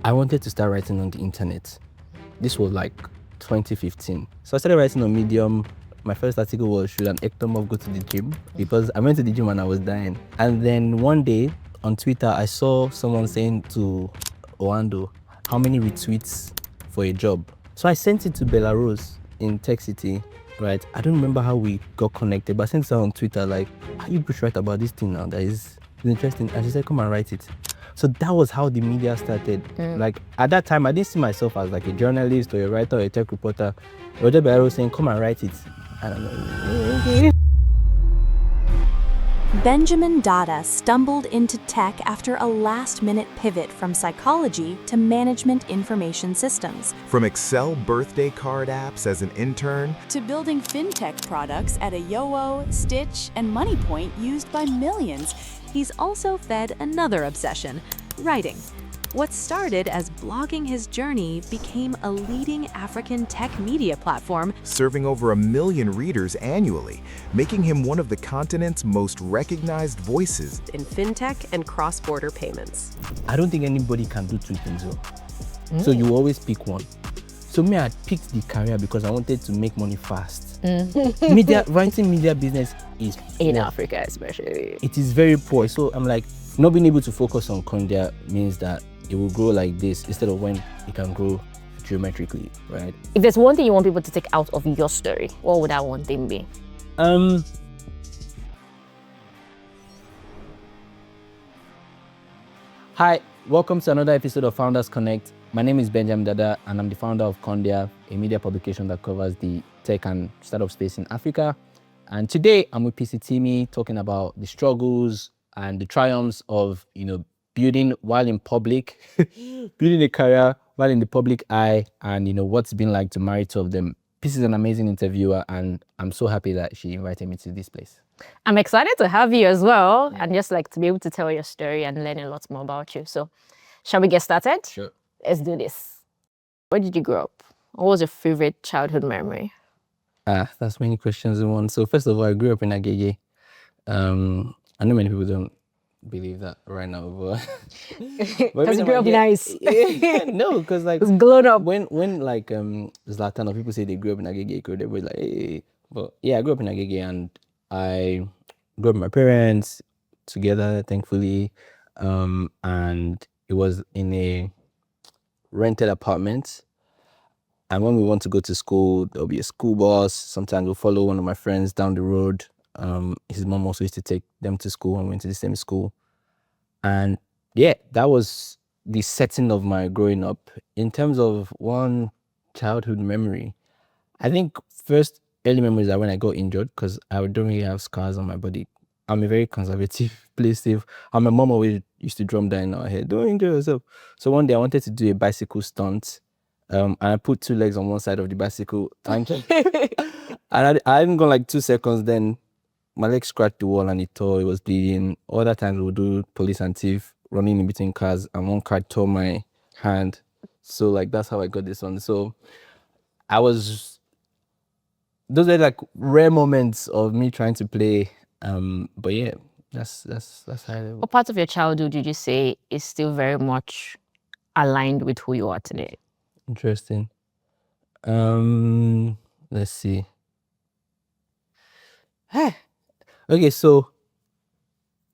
I wanted to start writing on the internet. This was like 2015. So I started writing on Medium. My first article was, should an ectomorph go to the gym? Because I went to the gym and I was dying. And then one day on Twitter, I saw someone saying to Oando, how many retweets for a job? So I sent it to Bella Roase in Tech City, right? I don't remember how we got connected, but I sent it on Twitter, like, how you push write about this thing now? That is interesting. And she said, come and write it. So that was how the media started. Like at that time, I didn't see myself as like a journalist or a writer or a tech reporter. Roger Bella was saying, come and write it. I don't know. Okay. Benjamin Dada stumbled into tech after a last-minute pivot from psychology to management information systems. From Excel birthday card apps as an intern To building fintech products at a Yowo, Stitch, and Moniepoint used by millions, he's also fed another obsession, writing. What started as blogging his journey became a leading African tech media platform, serving over 1 million readers annually, making him one of the continent's most recognized voices in fintech and cross-border payments. I don't think anybody can do two things well. So you always pick one. So me, I picked the career because I wanted to make money fast. Writing media business is In poor. Africa especially. It is very poor. So I'm like, not being able to focus on Condia means that it will grow like this instead of when it can grow geometrically, right? If there's one thing you want people to take out of your story, what would that one thing be? Hi, welcome to another episode of Founders Connect. My name is Bejamin Dada, and I'm the founder of Condia, a media publication that covers the tech and startup space in Africa. And today I'm with PC Timmy talking about the struggles and the triumphs of, building while in public, building a career while in the public eye, and what's been like to marry two of them. PC is an amazing interviewer, and I'm so happy that she invited me to this place. I'm excited to have you as well, and just like to be able to tell your story and learn a lot more about you. So, shall we get started? Sure. Let's do this. Where did you grow up? What was your favorite childhood memory? That's many questions in one. So first of all, I grew up in Agege. I know many people don't believe that right now, but Because you grew up nice. No, because like It's grown up. when like Zlatan or people say they grew up in Agege, they were like, hey. But yeah, I grew up in Agege and I grew up with my parents together, thankfully, and it was in a rented apartment. And when we want to go to school, there'll be a school bus. Sometimes we'll follow one of my friends down the road. His mom also used to take them to school and we went to the same school. And yeah, that was the setting of my growing up. In terms of one childhood memory, I think first early memories are when I got injured because I don't really have scars on my body. I'm a very conservative, play safe. And my mom always used to drum down in our head, don't injure yourself. So one day I wanted to do a bicycle stunt. And I put two legs on one side of the bicycle. And I hadn't gone like 2 seconds, then my leg scratched the wall and it tore, it was bleeding. Other times we'll do police and thief running in between cars and one car tore my hand. So like that's how I got this one. So those are like rare moments of me trying to play. But yeah, that's high level. What part of your childhood did you say is still very much aligned with who you are today? Interesting. Let's see. Okay, so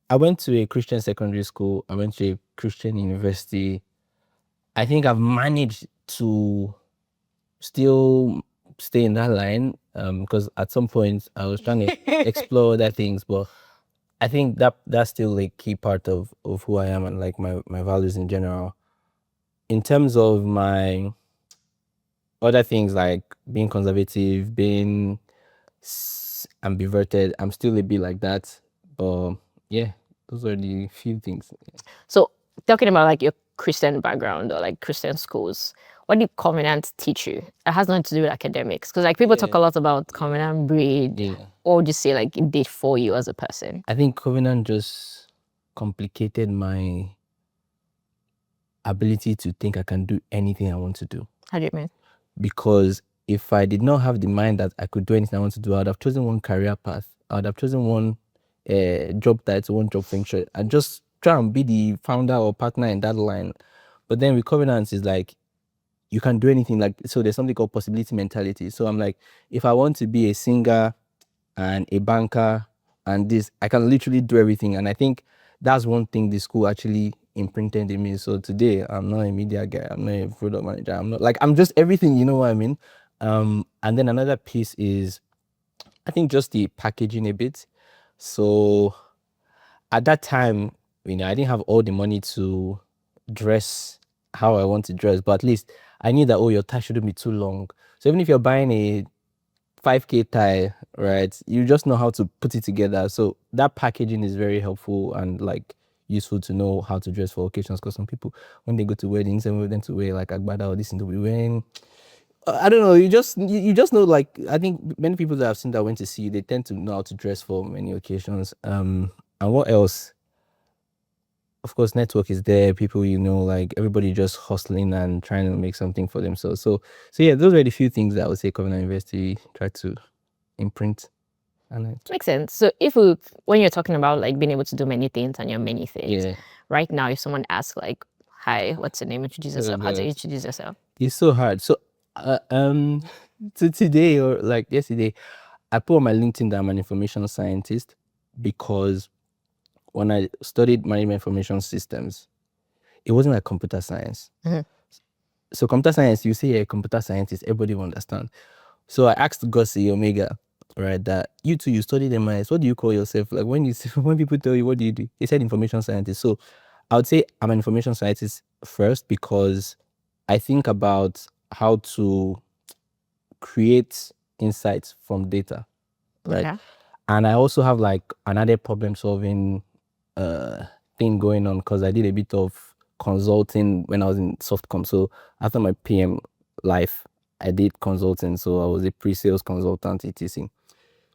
I went to a Christian secondary school. I went to a Christian university. I think I've managed to still stay in that line because at some point I was trying to explore other things, but I think that's still a key part of who I am and like my values in general. In terms of my other things like being conservative, being ambiverted, I'm still a bit like that. But yeah, those are the few things. So, talking about like your Christian background or like Christian schools, what did Covenant teach you? It has nothing to do with academics. Because like people talk a lot about Covenant breed. Yeah. What would you say like it did for you as a person? I think Covenant just complicated my ability to think I can do anything I want to do. How do you mean? Because if I did not have the mind that I could do anything I want to do, I would have chosen one career path. I would have chosen one job title, one job function, and just try and be the founder or partner in that line. But then with covenants, is like you can do anything. Like, so there's something called possibility mentality. So I'm like, if I want to be a singer and a banker and this, I can literally do everything. And I think that's one thing the school actually imprinted in me. So today, I'm not a media guy, I'm not a product manager, I'm not like, I'm just everything, you know what I mean? And then another piece is, I think, just the packaging a bit. So at that time, I didn't have all the money to dress how I want to dress, but at least I knew that, oh, your tie shouldn't be too long. So even if you're buying a 5K tie, right, you just know how to put it together. So that packaging is very helpful and like useful to know how to dress for occasions, because some people, when they go to weddings, they want them to wear like agbada or this thing to be wearing. I don't know. You just know. Like, I think many people that I've seen that went to see you, they tend to know how to dress for many occasions. And what else? Of course, network is there. People, like everybody just hustling and trying to make something for themselves. So yeah, those are the few things that I would say Covenant University tried to imprint. And It makes sense. So when you're talking about like being able to do many things and your many things, yeah, right now, if someone asks like, "Hi, what's your name? Introduce yourself." How do you God. introduce yourself? It's so hard. So, to today or like yesterday, I put on my LinkedIn that I'm an information scientist because when I studied management information systems, it wasn't like computer science. Mhm. So computer science, you say you're a computer scientist, everybody will understand. So I asked Gussie Omega, right, that you two, you studied MIS, what do you call yourself? Like when people tell you, what do you do? He said information scientist. So I would say I'm an information scientist first because I think about how to create insights from data, right? Okay. And I also have like another problem solving thing going on because I did a bit of consulting when I was in Softcom. So after my PM life, I did consulting. So I was a pre-sales consultant, etc.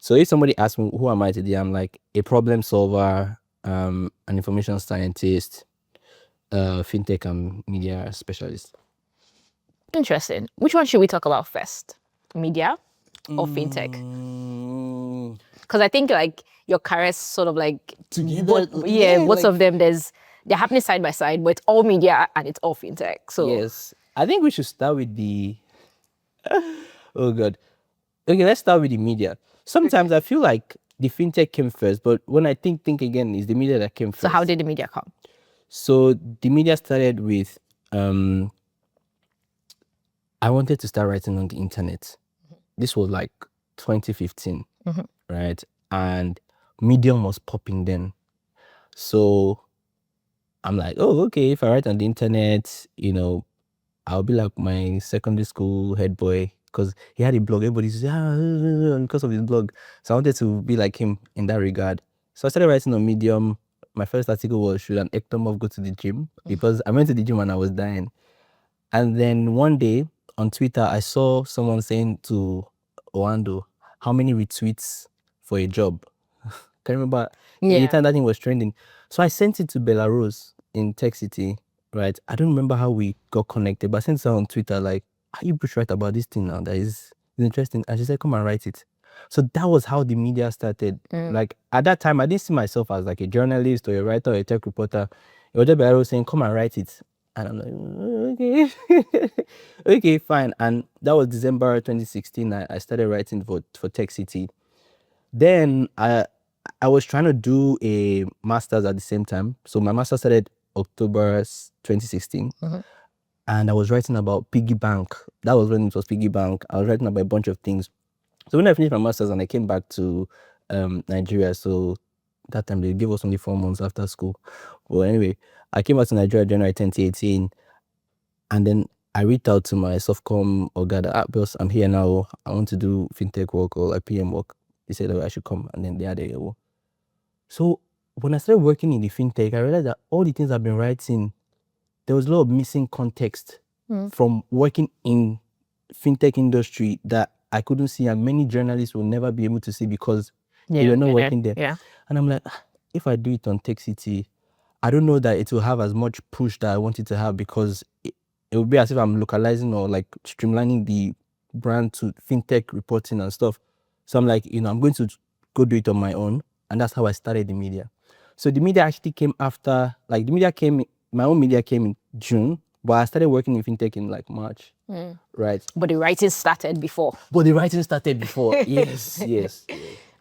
So if somebody asks me, who am I today? I'm like a problem solver, an information scientist, fintech and media specialist. Interesting. Which one should we talk about first? Media or fintech? Because I think like your careers sort of like Together, both like- of them they're happening side by side, but it's all media and it's all fintech. So Yes. I think we should start with the oh god. Okay, let's start with the media. Sometimes I feel like the fintech came first, but when I think again, it's the media that came first. so how did the media come? So the media started with I wanted to start writing on the internet. This was like 2015, right? And Medium was popping then. So I'm like, oh, okay, if I write on the internet, I'll be like my secondary school head boy because he had a blog. Everybody says, because of his blog. So I wanted to be like him in that regard. So I started writing on Medium. My first article was, should an ectomorph go to the gym? Because I went to the gym and I was dying. And then one day on Twitter, I saw someone saying to Oando, how many retweets for a job? Can you remember? Yeah. The time that thing was trending. So I sent it to Bella Roase in Tech City, right? I don't remember how we got connected, but I sent her on Twitter, like, how you push write about this thing now? That is interesting. And she said, come and write it. So that was how the media started. Like at that time, I didn't see myself as like a journalist or a writer or a tech reporter. It was just Bella Roase saying, come and write it. And I'm like, okay, okay, fine. And that was December 2016. I started writing for Tech City. Then I was trying to do a master's at the same time. So my master started October 2016. And I was writing about piggy bank. That was when it was piggy bank. I was writing about a bunch of things. So when I finished my master's and I came back to Nigeria, so that time they gave us only 4 months after school. But anyway, I came back to Nigeria January 2018. And then I reached out to my Softcom Ogada, boss, I'm here now. I want to do fintech work or like PM work. He said, oh, I should come. And then they had a So when I started working in the fintech, I realized that all the things I've been writing, there was a lot of missing context from working in fintech industry that I couldn't see, and many journalists will never be able to see because they were not working there. Yeah. And I'm like, if I do it on Tech City, I don't know that it will have as much push that I want it to have because it would be as if I'm localizing or like streamlining the brand to fintech reporting and stuff. So I'm like, I'm going to go do it on my own. And that's how I started the media. So the media actually came after, like my own media came in June, But I started working in fintech in like March, right? But the writing started before. But the writing started before. Yes.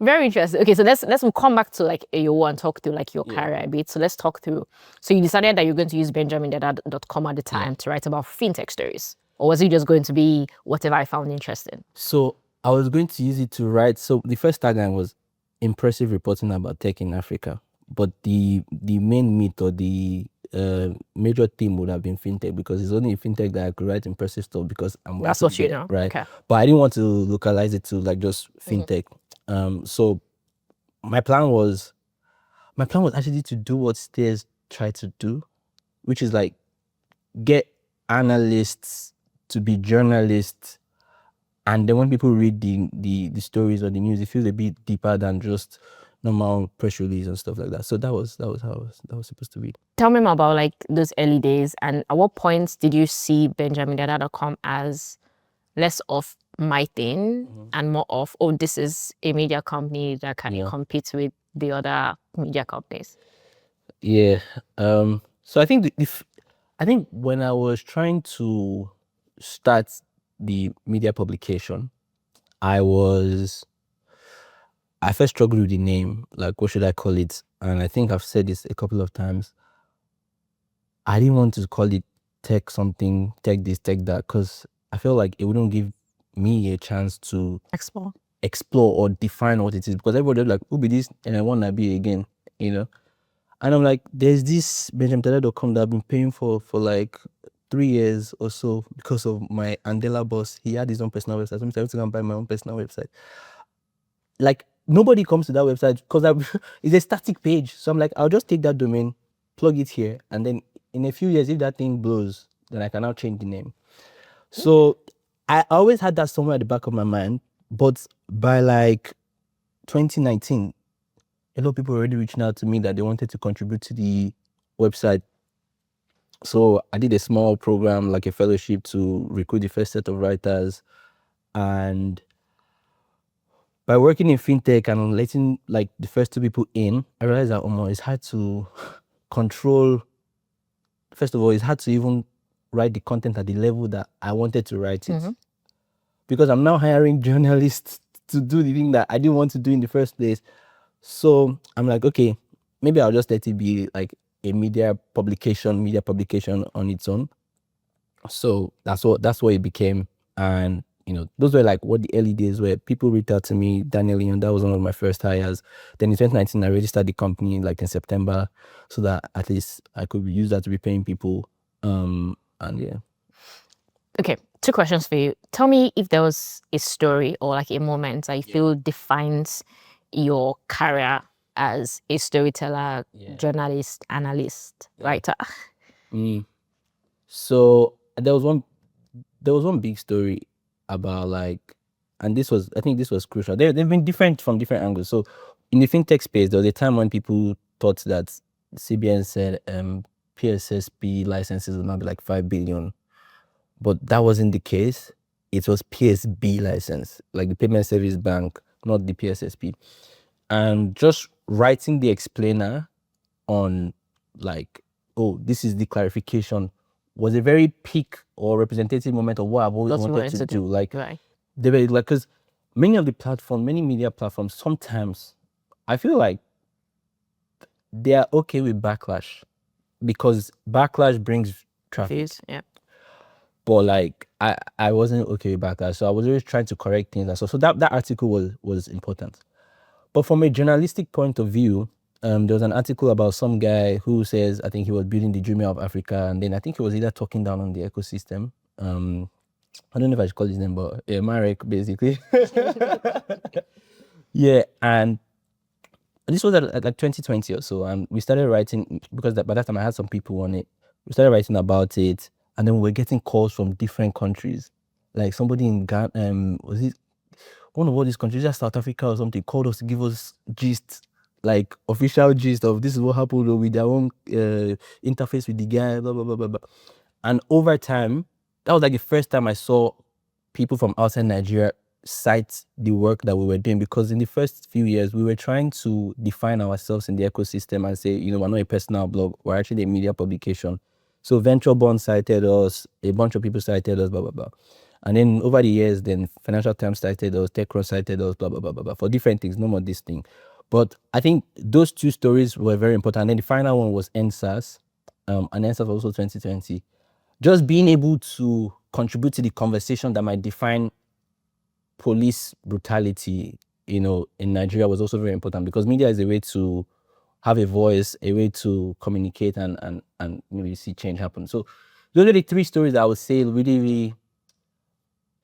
Very interesting. Okay, so let's come back to like AO and talk through like your career a bit. So let's talk through. So you decided that you're going to use BejaminDada.com at the time to write about fintech stories, or was it just going to be whatever I found interesting? So I was going to use it to write. So the first tagline was impressive reporting about tech in Africa. But the main myth or the major theme would have been fintech, because it's only in fintech that I could write impressive stuff, because I'm That's working what you there, know. right? Okay. But I didn't want to localize it to like just fintech. So my plan was actually to do what Stairs tried to do, which is like get analysts to be journalists, and then when people read the stories or the news, it feels a bit deeper than just normal press release and stuff like that. So that was how that was supposed to be. Tell me more about like those early days, and at what points did you see BejaminDada.com as less of my thing and more of, oh, this is a media company that can compete with the other media companies? Yeah. So I think I think when I was trying to start the media publication, I first struggled with the name. Like, what should I call it? And I think I've said this a couple of times. I didn't want to call it tech something, tech this, tech that, because I felt like it wouldn't give me a chance to explore or define what it is, because everybody was like, who be this and I want to be again, you know? And I'm like, there's this BejaminDada.com that I've been paying for like 3 years or so because of my Andela boss. He had his own personal website. So I'm trying to go and buy my own personal website. Like, nobody comes to that website because it's a static page. So I'm like, I'll just take that domain, plug it here, and then in a few years, if that thing blows, then I can now change the name. So I always had that somewhere at the back of my mind. But by like 2019, a lot of people were already reaching out to me that they wanted to contribute to the website. So I did a small program, like a fellowship, to recruit the first set of writers. And by working in fintech and letting like the first 2 people in, I realized that it's hard to control. First of all, it's hard to even write the content at the level that I wanted to write it. Because I'm now hiring journalists to do the thing that I didn't want to do in the first place. So I'm like, okay, maybe I'll just let it be like a media publication on its own. So that's what it became. And those were like what the early days were. People reached out to me, Daniel, that was one of my first hires. Then in 2019, I registered the company like in September, so that at least I could use that to be paying people. And yeah. Okay, 2 questions for you. Tell me if there was a story or like a moment that you feel defines your career as a storyteller, journalist, analyst, writer. So there was one big story about like, and I think this was crucial. They've been different from different angles. So in the fintech space, there was a time when people thought that CBN said PSSP licenses would now be like 5 billion. But that wasn't the case. It was PSB license, like the Payment Service Bank, not the PSSP. And just writing the explainer on like, oh, this is the clarification, was a very peak or representative moment of what I've always wanted to do. Like, they were like, because many media platforms, sometimes I feel like they are okay with backlash, because backlash brings traffic. But like, I wasn't okay with backlash, so I was always trying to correct things. So that article was important. But from a journalistic point of view, there was an article about some guy who says, I think he was building the Dreamer of Africa, and then I think he was either talking down on the ecosystem. I don't know if I should call his name, but yeah, Marek, basically. Yeah, and this was at like 2020 or so, and we started writing, because by that time I had some people on it. We started writing about it, and then we were getting calls from different countries. Like somebody in Ghana, was it one of all these countries, just South Africa or something, called us to give us gist, like official gist of this is what happened with their own interface with the guy, blah, blah, blah, blah, blah. And over time, that was like the first time I saw people from outside Nigeria cite the work that we were doing, because in the first few years, we were trying to define ourselves in the ecosystem and say, we're not a personal blog, we're actually a media publication. So Venture Bond cited us, a bunch of people cited us, blah, blah, blah. And then over the years, then Financial Times cited us, TechCrunch cited us, blah, blah, blah, blah, blah, for different things, no more this thing. But I think those two stories were very important. And then the final one was NSAS, and NSAS was also 2020. Just being able to contribute to the conversation that might define police brutality, in Nigeria was also very important, because media is a way to have a voice, a way to communicate and maybe see change happen. So those are the three stories that I would say really, really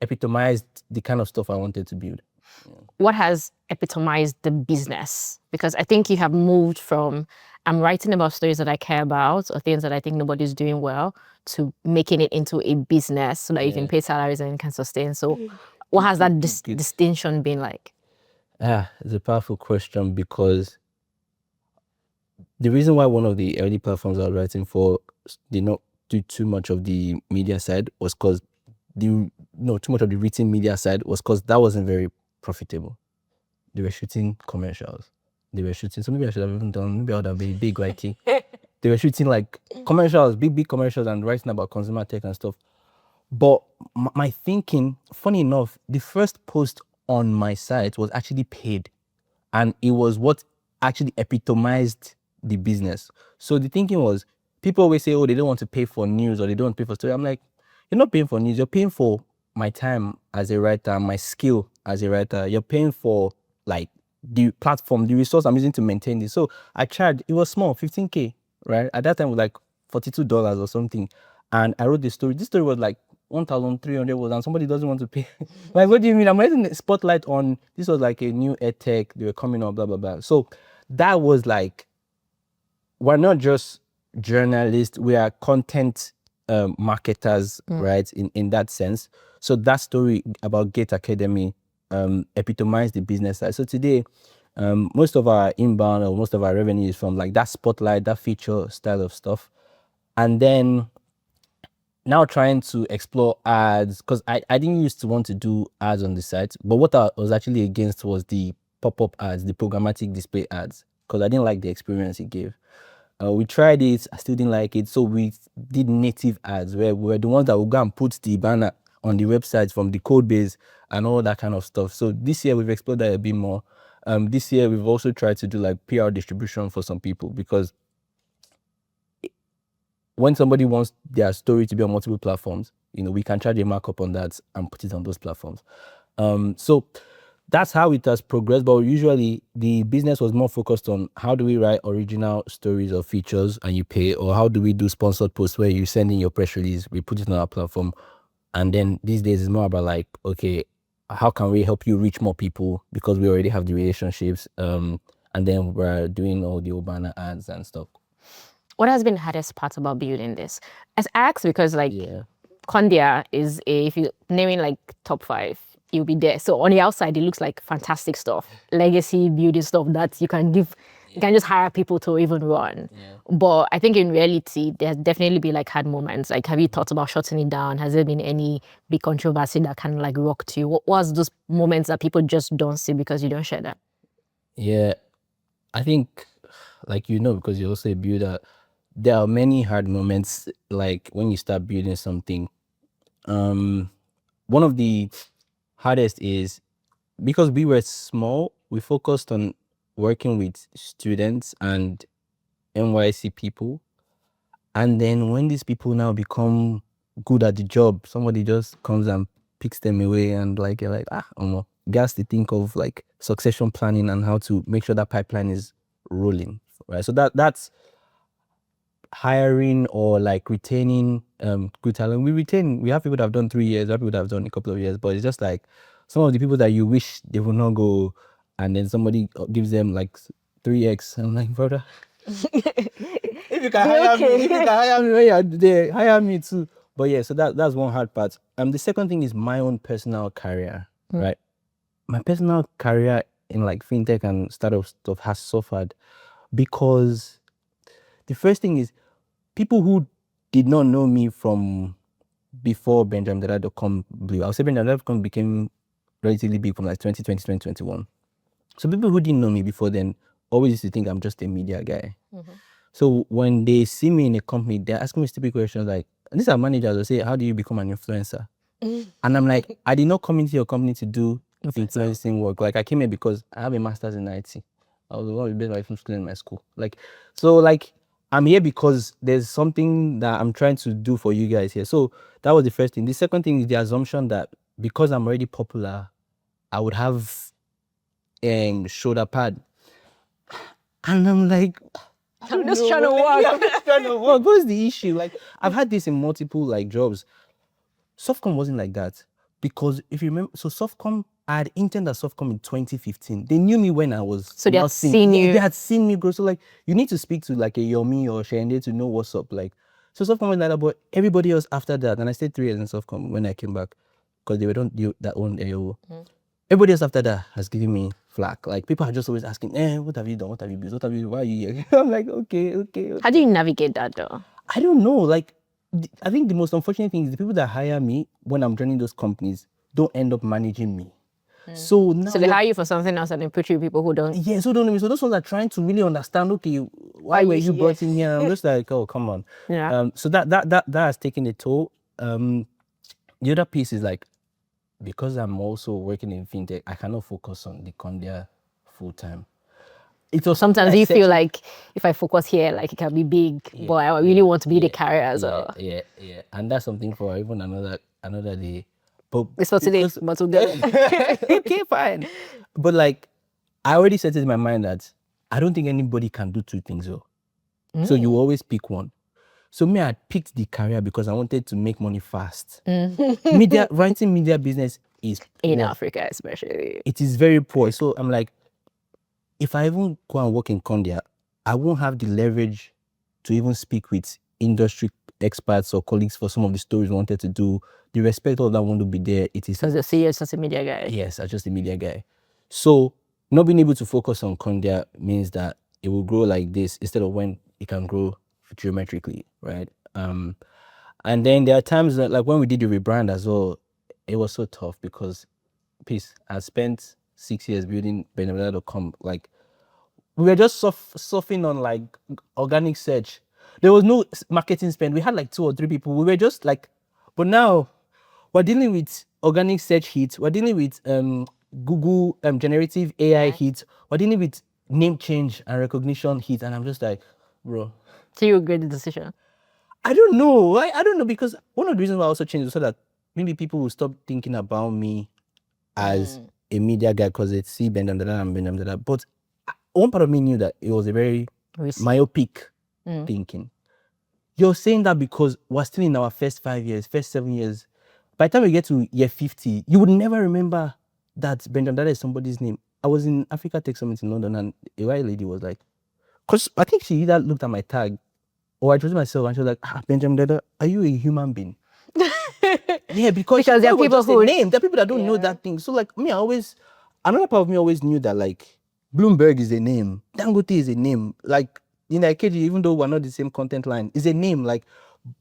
epitomized the kind of stuff I wanted to build. What has epitomized the business? Because I think you have moved from, I'm writing about stories that I care about or things that I think nobody's doing well, to making it into a business so that you can pay salaries and you can sustain. So what has that distinction been like? It's a powerful question, because the reason why one of the early platforms I was writing for did not do too much of the media side was because too much of the written media side was because that wasn't very profitable. They were shooting commercials. So maybe I should have even done, maybe I would have been big YT. They were shooting like commercials, big commercials, and writing about consumer tech and stuff. But my thinking, funny enough, the first post on my site was actually paid. And it was what actually epitomized the business. So the thinking was, people always say, oh, they don't want to pay for news or they don't want to pay for story. I'm like, you're not paying for news. You're paying for my time as a writer, my skill as a writer. You're paying for like the platform, the resource I'm using to maintain this. So I charged, it was small, 15K, right? At that time, it was like $42 or something. And I wrote this story. This story was like 1,300 words, and somebody doesn't want to pay. Like, what do you mean? I'm writing the spotlight on, this was like a new ed tech, they were coming up, blah, blah, blah. So that was like, we're not just journalists, we are content marketers, right? In that sense. So that story about Gate Academy epitomized the business side. So today, most of our inbound or most of our revenue is from like that spotlight, that feature style of stuff. And then now trying to explore ads, because I didn't used to want to do ads on the site, but what I was actually against was the pop-up ads, the programmatic display ads, because I didn't like the experience it gave. We tried it, I still didn't like it, so we did native ads, where we were the ones that would go and put the banner on the website from the code base and all that kind of stuff. So this year we've explored that a bit more. This year we've also tried to do like PR distribution for some people, because when somebody wants their story to be on multiple platforms, we can charge a markup on that and put it on those platforms. So that's how it has progressed. But usually the business was more focused on how do we write original stories or features and you pay, or how do we do sponsored posts where you send in your press release, we put it on our platform. And then these days it's more about like, okay, how can we help you reach more people, because we already have the relationships. And then we're doing all the Urbana ads and stuff. What has been the hardest part about building this? As asked because Condia is if you naming like top 5, you'll be there. So on the outside, it looks like fantastic stuff, legacy building stuff that you can give, you can just hire people to even run. But I think in reality, there's definitely be like hard moments. Like, have you thought about shutting it down? Has there been any big controversy that kind of like rocked you? What was those moments that people just don't see because you don't share that? Yeah, I think, like, because you're also a builder, there are many hard moments, like when you start building something. One of the hardest is, because we were small, we focused on working with students and NYC people. And then when these people now become good at the job, somebody just comes and picks them away, and like, you're like, guys, to think of like succession planning and how to make sure that pipeline is rolling, right? So that's hiring or like retaining good talent. We have people that have done 3 years, we have people that have done a couple of years, but it's just like some of the people that you wish they would not go, and then somebody gives them like 3x. I'm like, brother, if you can hire me when you're there, hire me too. But yeah, so that's one hard part. The second thing is my own personal career, right? My personal career in like fintech and startup stuff has suffered, because the first thing is, people who did not know me from before BenjaminDada.com blew. I'll say BenjaminDada.com became relatively big from like 2020, 2021. So people who didn't know me before then always used to think I'm just a media guy. So when they see me in a company, they're asking me stupid questions like, these are managers will say, how do you become an influencer? And I'm like, I did not come into your company to do influencing work. Like I came here because I have a master's in IT. I was one of the best from school in my school. Like, so like I'm here because there's something that I'm trying to do for you guys here. So that was the first thing. The second thing is the assumption that because I'm already popular, I would have shoulder pad. And I'm like, I'm just trying to work. I'm just trying to work. What's the issue? Like I've had this in multiple like jobs. Softcom wasn't like that because if you remember, so Softcom, I had interned at Softcom in 2015. They knew me when I was So they had nothing. seen Yeah, you. they had seen me grow. So like you need to speak to like a Yomi or Shende to know what's up. Like so Softcom was like that, but everybody else after that, and I stayed 3 years in Softcom when I came back because they were don't do that own AO. Everybody else after that has given me flack. Like people are just always asking, what have you done? What have you built? What have you? Why are you here? I'm like, okay. How do you navigate that though? I don't know. Like, I think the most unfortunate thing is the people that hire me when I'm joining those companies don't end up managing me. So now, So they hire you for something else and then put you with people who don't. yeah. So don't know me. So those ones are trying to really understand. Okay, why were you brought in here? I'm just like, oh, come on. Yeah. So that has taken a toll. The other piece is like, because I'm also working in fintech, I cannot focus on the Condia full time. It was Sometimes do you feel like if I focus here, like it can be big, but I really want to be the carrier as well. Yeah. And that's something for even another day. But It's for today, because- but today. okay, fine. But like, I already set it in my mind that I don't think anybody can do two things. So you always pick one. So me, I picked the career because I wanted to make money fast. Writing media business is In poor. Africa, especially. It is very poor. So I'm like, if I even go and work in Condia, I won't have the leverage to even speak with industry experts or colleagues for some of the stories we wanted to do. The respect of that won't be there. It is Because they see you as a media guy. yes, I'm just a media guy. So not being able to focus on Condia means that it will grow like this instead of when it can grow geometrically, right? And then there are times that like when we did the rebrand as well, it was so tough because I spent 6 years building Bejamin.com. Like we were just surfing on like organic search. There was no marketing spend. We had like 2 or 3 people. We were just like, but now we're dealing with organic search hits. We're dealing with Google generative AI hits. We're dealing with name change and recognition hits. And I'm just like, bro, So you regret the decision. I don't know. I don't know because one of the reasons why I also changed was so that maybe people will stop thinking about me as a media guy because they see Bejamin and Bejamin. But one part of me knew that it was a very myopic thinking. You're saying that because we're still in our first 5 years, first 7 years. By the time we get to year 50, you would never remember that Bejamin is somebody's name. I was in Africa Tech Summit in London and a white lady was like, because I think she either looked at my tag or I chose myself and she was like, Bejamin Dada, are you a human being? Yeah, because there are people who name. There are people that don't know that thing. So like me, another part of me always knew that like Bloomberg is a name, Dangote is a name. Like in IKG, even though we're not the same content line, is a name. Like,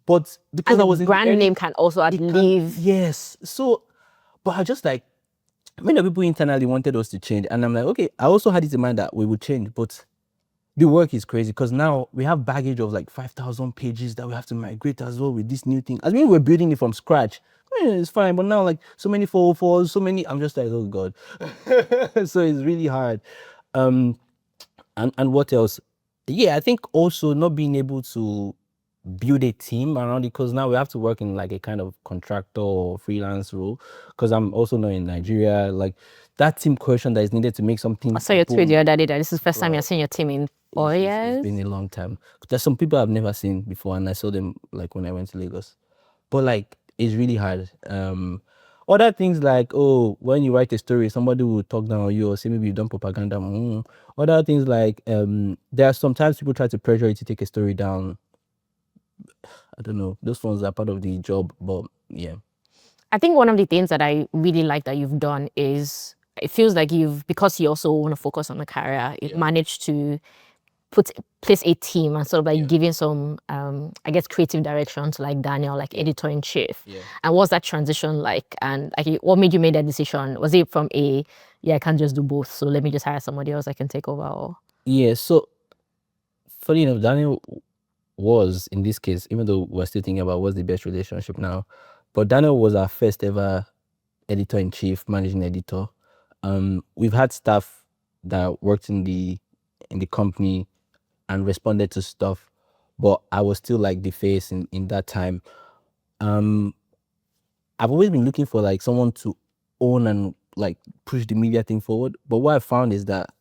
but because I was in brand name can also leave. Yes. So, but I just like many people internally wanted us to change, and I'm like, okay. I also had it in mind that we would change, but the work is crazy because now we have baggage of like 5,000 pages that we have to migrate as well with this new thing. As we're building it from scratch, it's fine. But now like so many 404s, so many, I'm just like, oh God. So it's really hard. And what else? Yeah, I think also not being able to build a team around it because now we have to work in like a kind of contractor or freelance role because I'm also not in Nigeria. Like that team cohesion that is needed to make something. I saw your tweet the other day that this is the first time you're seeing your team in 4 years. It's been a long time. There's some people I've never seen before and I saw them like when I went to Lagos. But like it's really hard. Other things like, oh, when you write a story, somebody will talk down on you or say maybe you've done propaganda. Other things like there are sometimes people try to pressure you to take a story down. I don't know. Those ones are part of the job, but yeah. I think one of the things that I really like that you've done is it feels like because you also want to focus on the career, you've managed to place a team and sort of like giving some, I guess, creative direction to like Daniel, like editor-in-chief. Yeah. And what's that transition like? And like, what made you make that decision? Was it from I can't just do both, so let me just hire somebody else that can take over? Or? Yeah, so funny enough, Daniel was, in this case, even though we're still thinking about what's the best relationship now, but Daniel was our first ever editor-in-chief, managing editor. We've had staff that worked in the company and responded to stuff, but I was still like the face in that time. I've always been looking for like someone to own and like push the media thing forward. But what I found is that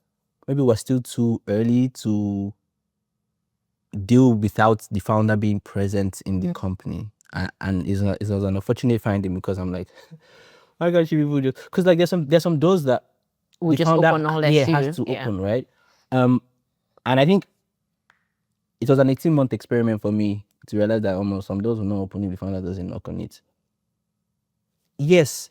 maybe we're still too early to deal without the founder being present in the company. And it was an unfortunate finding, because I'm like, why can't you people just, because like there's some doors that We the just founder open unless you. has to open, right? And I think it was an 18-month experiment for me to realize that almost some doors will not open if the founder doesn't knock on it. Yes,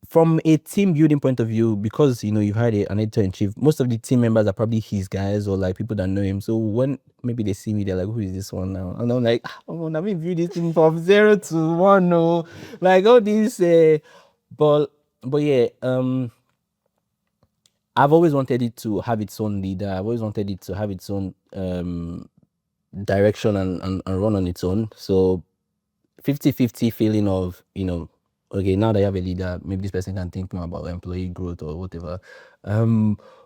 from a team building point of view, because you've hired an editor-in-chief, most of the team members are probably his guys or like people that know him. So when maybe they see me, they're like, who is this one now? And I'm like, oh, I've been viewing this thing from 0 to 1, no, like all these but yeah, I've always wanted it to have its own leader. I've always wanted it to have its own direction and run on its own. So 50-50 feeling of, okay, now that you have a leader, maybe this person can think more about employee growth or whatever.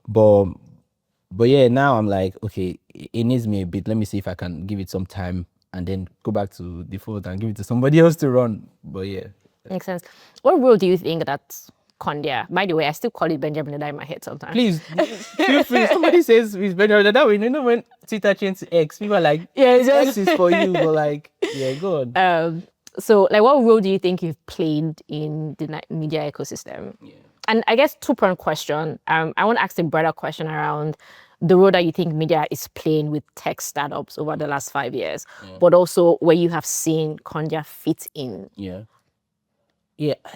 But yeah, now I'm like, okay, it needs me a bit. Let me see if I can give it some time and then go back to default and give it to somebody else to run. But yeah. Makes sense. What role do you think that Condia? By the way, I still call it Bejamin Dada in my head sometimes. Please, feel free. Somebody says it's Bejamin Dada. When Twitter changed to X, people are like, Yeah, X is for you. But like, yeah, go on. So, like, what role do you think you've played in the media ecosystem? Yeah. And I guess two-part question. I want to ask a broader question around the role that you think media is playing with tech startups over the last 5 years, but also where you have seen Condia fit in. Yeah.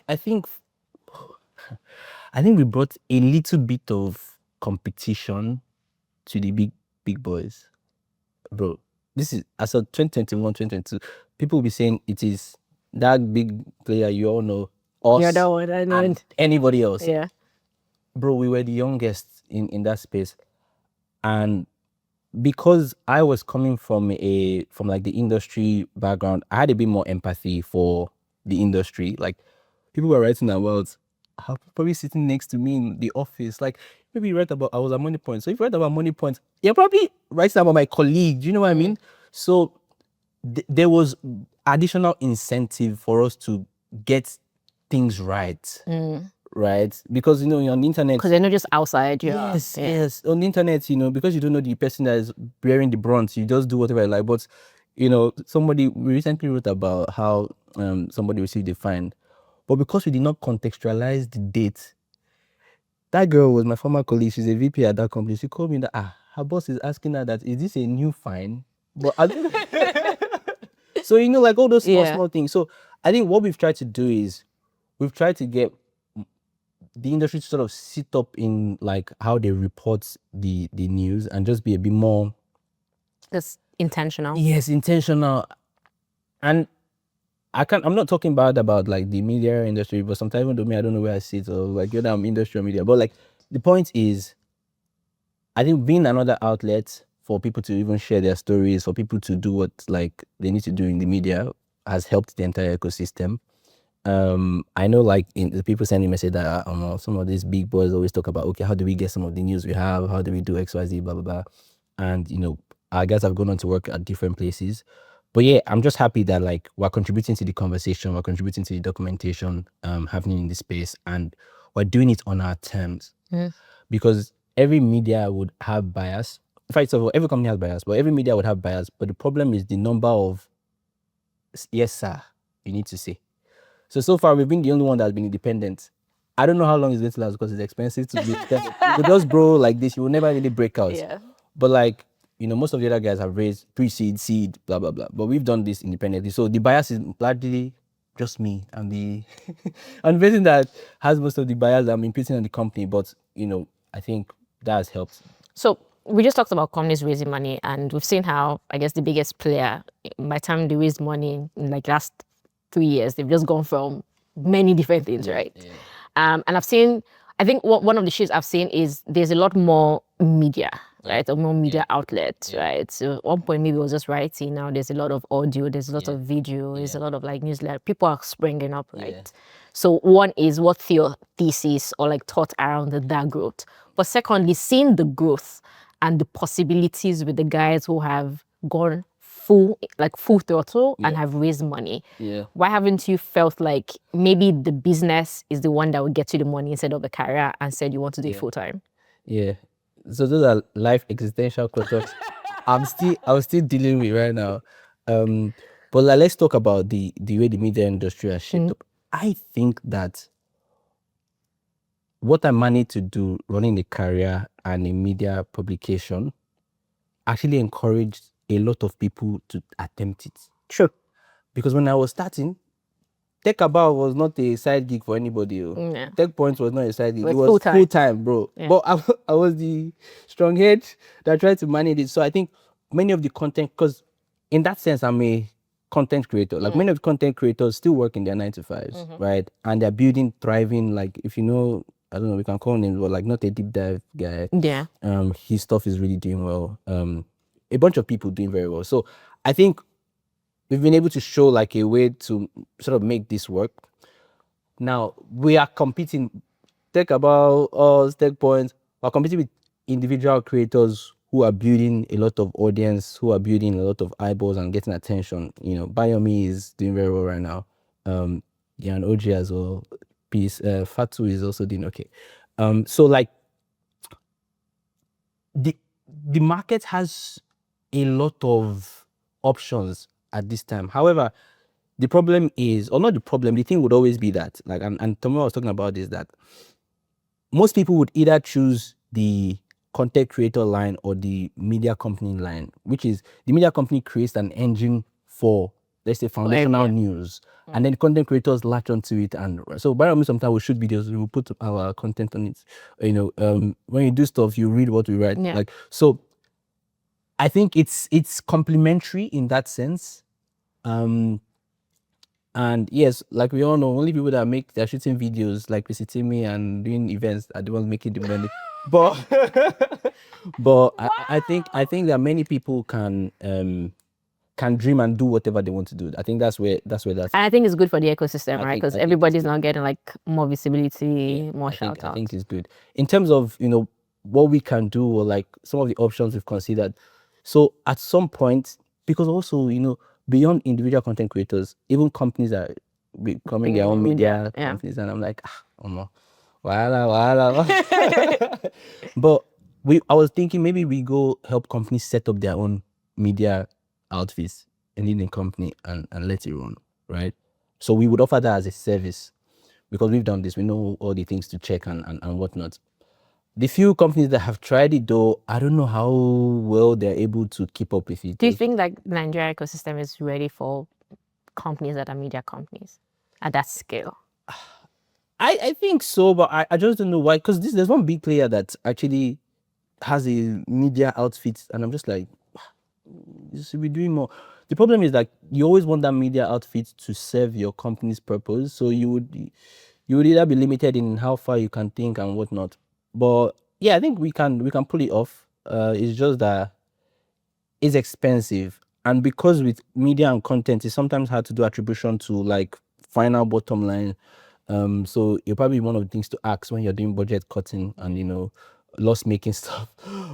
I think we brought a little bit of competition to the big boys, bro. This is as of 2021, 2022. People will be saying it is that big player you all know, us, You're the one I know. and anybody else. Yeah. Bro, we were the youngest in that space, and because I was coming from like the industry background, I had a bit more empathy for the industry. Like, people were writing about probably sitting next to me in the office. Like, maybe you write about, I was at Moniepoint. So if you write about Moniepoint, you're probably writing about my colleague. Do you know what I mean? So there was additional incentive for us to get things right. Right? Because, you're on the internet. Because they're not just outside. Yes. On the internet, because you don't know the person that is bearing the brunt, you just do whatever you like. But, we recently wrote about how somebody received a fine. But because we did not contextualize the date, that girl was my former colleague. She's a VP at that company. She called me that her boss is asking her that, is this a new fine? But so, like all those small things. So I think what we've tried to do is we've tried to get the industry to sort of sit up in like how they report the news and just be a bit more. That's intentional. Yes, intentional. And I'm not talking bad about like the media industry, but sometimes even though I don't know where I sit or like I'm industrial media. But like the point is, I think being another outlet for people to even share their stories, for people to do what like they need to do in the media has helped the entire ecosystem. I know like the people sending message that some of these big boys always talk about, okay, how do we get some of the news we have? How do we do XYZ, blah, blah, blah. And our guys have gone on to work at different places. But yeah, I'm just happy that like we're contributing to the conversation, we're contributing to the documentation happening in this space, and we're doing it on our terms. Because every media would have bias. In fact, so every company has bias, but every media would have bias. But the problem is the number of yes, sir, you need to say. So far, we've been the only one that's been independent. I don't know how long it's going to last because it's expensive to be independent. But just grow like this, you will never really break out. Yeah. But like, most of the other guys have raised pre-seed, seed, blah, blah, blah. But we've done this independently. So the bias is largely just me and the and the person that has most of the bias that I'm imputing on the company. But, I think that has helped. So we just talked about companies raising money, and we've seen how, I guess, the biggest player, by the time they raised money in like last 3 years, they've just gone from many different things, right? Yeah. And I've seen, I think one of the shifts I've seen is there's a lot more media right? Or more media outlets, right? So at one point maybe it was just writing. Now there's a lot of audio, there's a lot of video, there's a lot of like newsletter. People are springing up, right? So one is what's your thesis or like thought around that growth. But secondly, seeing the growth and the possibilities with the guys who have gone full throttle and have raised money. Why haven't you felt like maybe the business is the one that will get you the money instead of the career and said you want to do it full time? So those are life existential questions I'm still dealing with right now. But like, let's talk about the way the media industry has shaped up. I think that what I managed to do running a career and a media publication actually encouraged a lot of people to attempt it. True. Because when I was starting, Tech About was not a side gig for anybody. Tech Points was not a side gig. It was full time, bro. But I was the strong head that tried to manage it. So I think many of the content, because in that sense, I'm a content creator. Like many of the content creators still work in their 9 to 5s, right? And they're building, thriving. Like if you know, I don't know, we can call him, but like not a deep dive guy. His stuff is really doing well. A bunch of people doing very well. So I think we've been able to show like a way to sort of make this work. Now we are competing. Think about us, Tech Points. We're competing with individual creators who are building a lot of audience, who are building a lot of eyeballs and getting attention. You know, Bejamin is doing very well right now. Yeah, and OG as well. Peace. Fatu is also doing okay. So like the market has a lot of options at this time. However, the problem is, or not the problem, the thing would always be that, like, and tomorrow I was talking about this, that most people would either choose the content creator line or the media company line, which is the media company creates an engine for, let's say, foundational news, and then content creators latch onto it. And so by me, sometimes we shoot videos, we will put our content on it. You know, when you do stuff, you read what we write. Like, so I think it's complementary in that sense. And yes, like we all know, only people that they're shooting videos like visiting me and doing events are the ones making the money. But I think that many people can dream and do whatever they want to do. I think that's where that's. And I think it's good for the ecosystem, right? Because everybody's not getting like more visibility, more shout outs. I think it's good in terms of, you know, what we can do, or like some of the options we've considered. So at some point, because also, you know, beyond individual content creators, even companies are becoming their own media companies, and I'm like, voila. But I was thinking maybe we go help companies set up their own media outfits and in a company and let it run, right? So we would offer that as a service, because we've done this, we know all the things to check and whatnot. The few companies that have tried it, though, I don't know how well they're able to keep up with it. Do you think like the Nigeria ecosystem is ready for companies that are media companies at that scale? I think so, but I just don't know why. Because there's one big player that actually has a media outfit, and I'm just like, you should be doing more. The problem is that you always want that media outfit to serve your company's purpose, so you would either be limited in how far you can think and whatnot. But yeah, I think we can pull it off. It's just that it's expensive, and because with media and content, it's sometimes hard to do attribution to like final bottom line. So it'll probably be one of the things to ask when you're doing budget cutting and, you know, loss making stuff.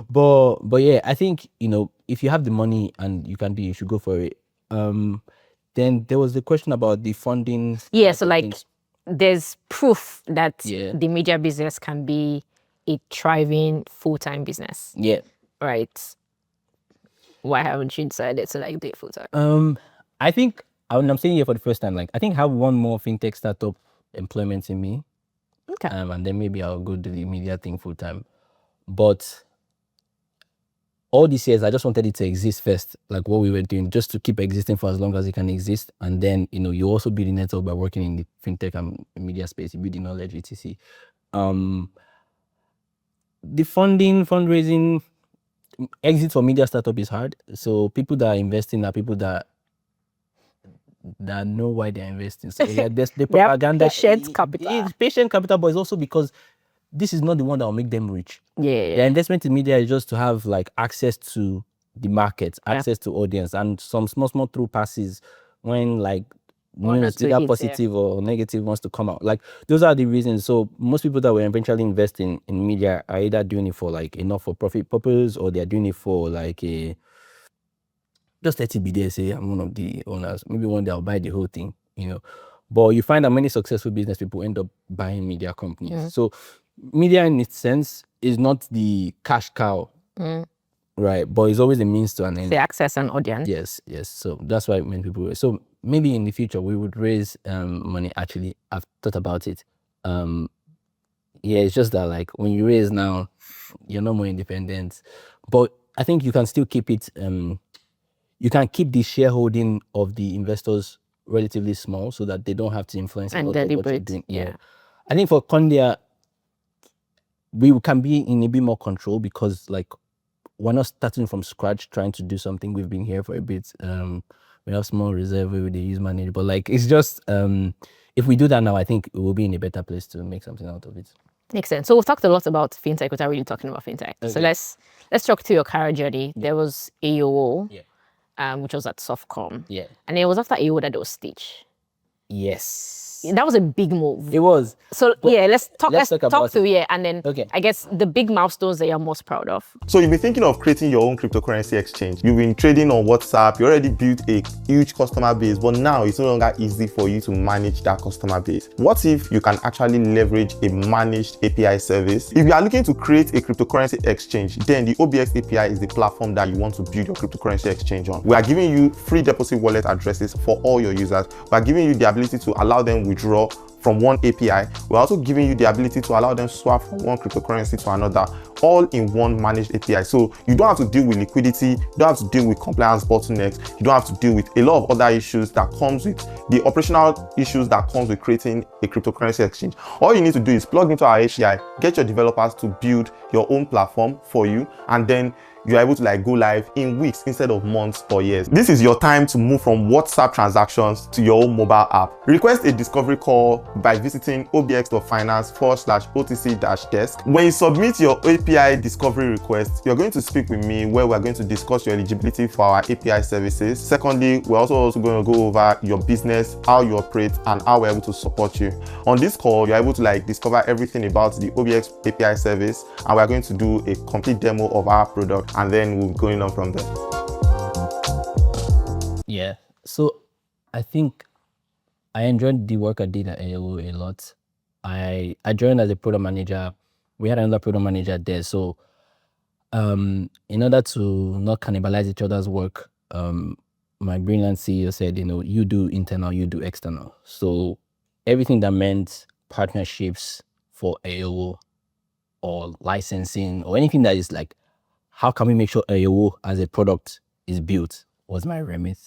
But yeah, I think, you know, if you have the money and you can do it, you should go for it. Then there was the question about the funding. Yeah, so like there's proof that the media business can be a thriving full-time business. Yeah. Right. Why haven't you decided to like do it full-time? I think, I'm saying here for the first time, like I think I have one more fintech startup employment in me. Okay. And then maybe I'll go do the media thing full-time. But all these years, I just wanted it to exist first, like what we were doing, just to keep existing for as long as it can exist. And then, you know, you also build the network by working in the fintech and media space, you build the knowledge, etc. The fundraising, exit for media startup is hard. So people that are investing are people that know why they're investing. So yeah, there's the propaganda. Patient capital. It's patient capital, but it's also because this is not the one that will make them rich. Yeah. Their investment in media is just to have like access to the market, access to audience, and some small through passes when like One or news, two either hits, yeah. positive or negative, wants to come out. Like those are the reasons. So most people that will eventually invest in media are either doing it for like enough for profit purpose, or they're doing it for like a just let it be there, say I'm one of the owners. Maybe one day I'll buy the whole thing, you know. But you find that many successful business people end up buying media companies. So media in its sense is not the cash cow, right? But it's always a means to an end. The access and audience. Yes. So that's why many people. So maybe in the future we would raise money. Actually, I've thought about it. Yeah, it's just that like when you raise now, you're no more independent. But I think you can still keep it. You can keep the shareholding of the investors relatively small so that they don't have to influence a And lot of what you're deliberate, doing. yeah. I think for Condia, we can be in a bit more control because like we're not starting from scratch trying to do something. We've been here for a bit. We have small reserve where they use money, but like it's just if we do that now, I think we will be in a better place to make something out of it. Makes sense. So we've talked a lot about fintech without really talking about fintech. So Okay. let's talk to your career journey. There was AOO, Yeah. which was at Softcom. Yeah. And it was after AOO that there was Stitch. Yes. That was a big move. It was. So But yeah, let's talk about through it. and then Okay. I guess the big milestones that you're most proud of. So you've been thinking of creating your own cryptocurrency exchange. You've been trading on WhatsApp. You already built a huge customer base, but now it's no longer easy for you to manage that customer base. What if you can actually leverage a managed API service? If you are looking to create a cryptocurrency exchange, then the Obiex API is the platform that you want to build your cryptocurrency exchange on. We are giving you free deposit wallet addresses for all your users. We are giving you the ability to allow them withdraw from one API. We're also giving you the ability to allow them swap from one cryptocurrency to another, all in one managed API. So you don't have to deal with liquidity, you don't have to deal with compliance bottlenecks, you don't have to deal with a lot of other issues that comes with the operational issues that comes with creating a cryptocurrency exchange. All you need to do is plug into our API, get your developers to build your own platform for you, and then you're able to like go live in weeks instead of months or years. This is your time to move from WhatsApp transactions to your own mobile app. Request a discovery call by visiting obx.finance/OTC-desk. When you submit your API discovery request, you're going to speak with me where we're going to discuss your eligibility for our API services. Secondly, we're also going to go over your business, how you operate, and how we're able to support you. On this call, you're able to like discover everything about the Obiex API service, and we're going to do a complete demo of our product, and then we'll be going on from there. Yeah. So I think I enjoyed the work I did at AOO a lot. I joined as a product manager. We had another product manager there. So in order to not cannibalize each other's work, my brilliant CEO said, you do internal, you do external. So everything that meant partnerships for AOO or licensing or anything that is like, how can we make sure AOO as a product is built was my remit.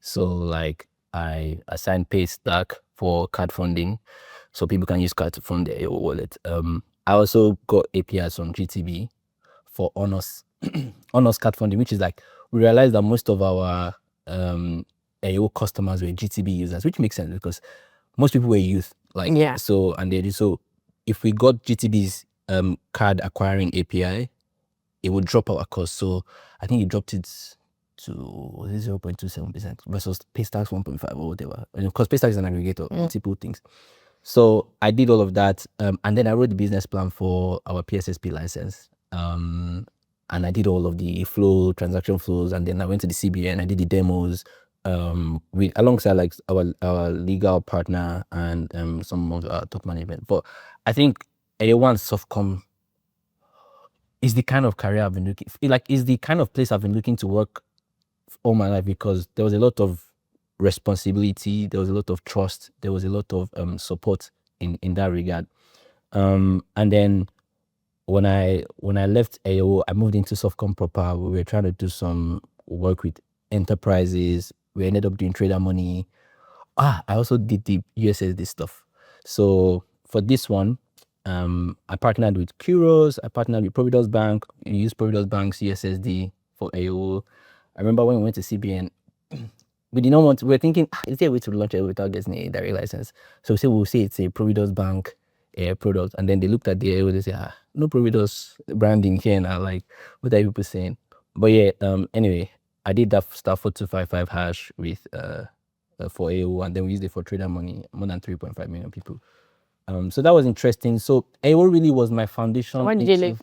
So like I assigned Paystack for card funding so people can use card to fund their AOO wallet. I also got APIs from GTB for Honors card funding, which is like, we realized that most of our AOO customers were GTB users, which makes sense because most people were youth. Like, so if we got GTB's card acquiring API, it would drop our cost. So I think it dropped it to 0.27% versus Paystack's 1.5 or whatever. Because Paystack is an aggregator, multiple things. So I did all of that, and then I wrote the business plan for our PSSP license. And I did all of the transaction flows, and then I went to the CBN. I did the demos alongside like our legal partner and some of our top management. But I think A1 Softcom is the kind of career I've been looking, is the kind of place I've been looking to work all my life, because there was a lot of responsibility, there was a lot of trust, there was a lot of support in that regard. And then when I left AO, I moved into Softcom proper. We were trying to do some work with enterprises. We ended up doing trader money. I also did the USSD stuff. So for this one, I partnered with Kuros, I partnered with Providence Bank. We used Providence Bank's USSD for AO. I remember when we went to CBN, we did not we were thinking, is there a way to launch it without getting a direct license? So we said, we'll say it's a Providence Bank product. And then they looked at the AO, they say, no Providus branding here now. Like, what are people saying? But yeah, anyway, I did that stuff for 255 hash with for AO, and then we used it for trader money, more than 3.5 million people. So that was interesting. So AO really was my foundation. Why did you leave?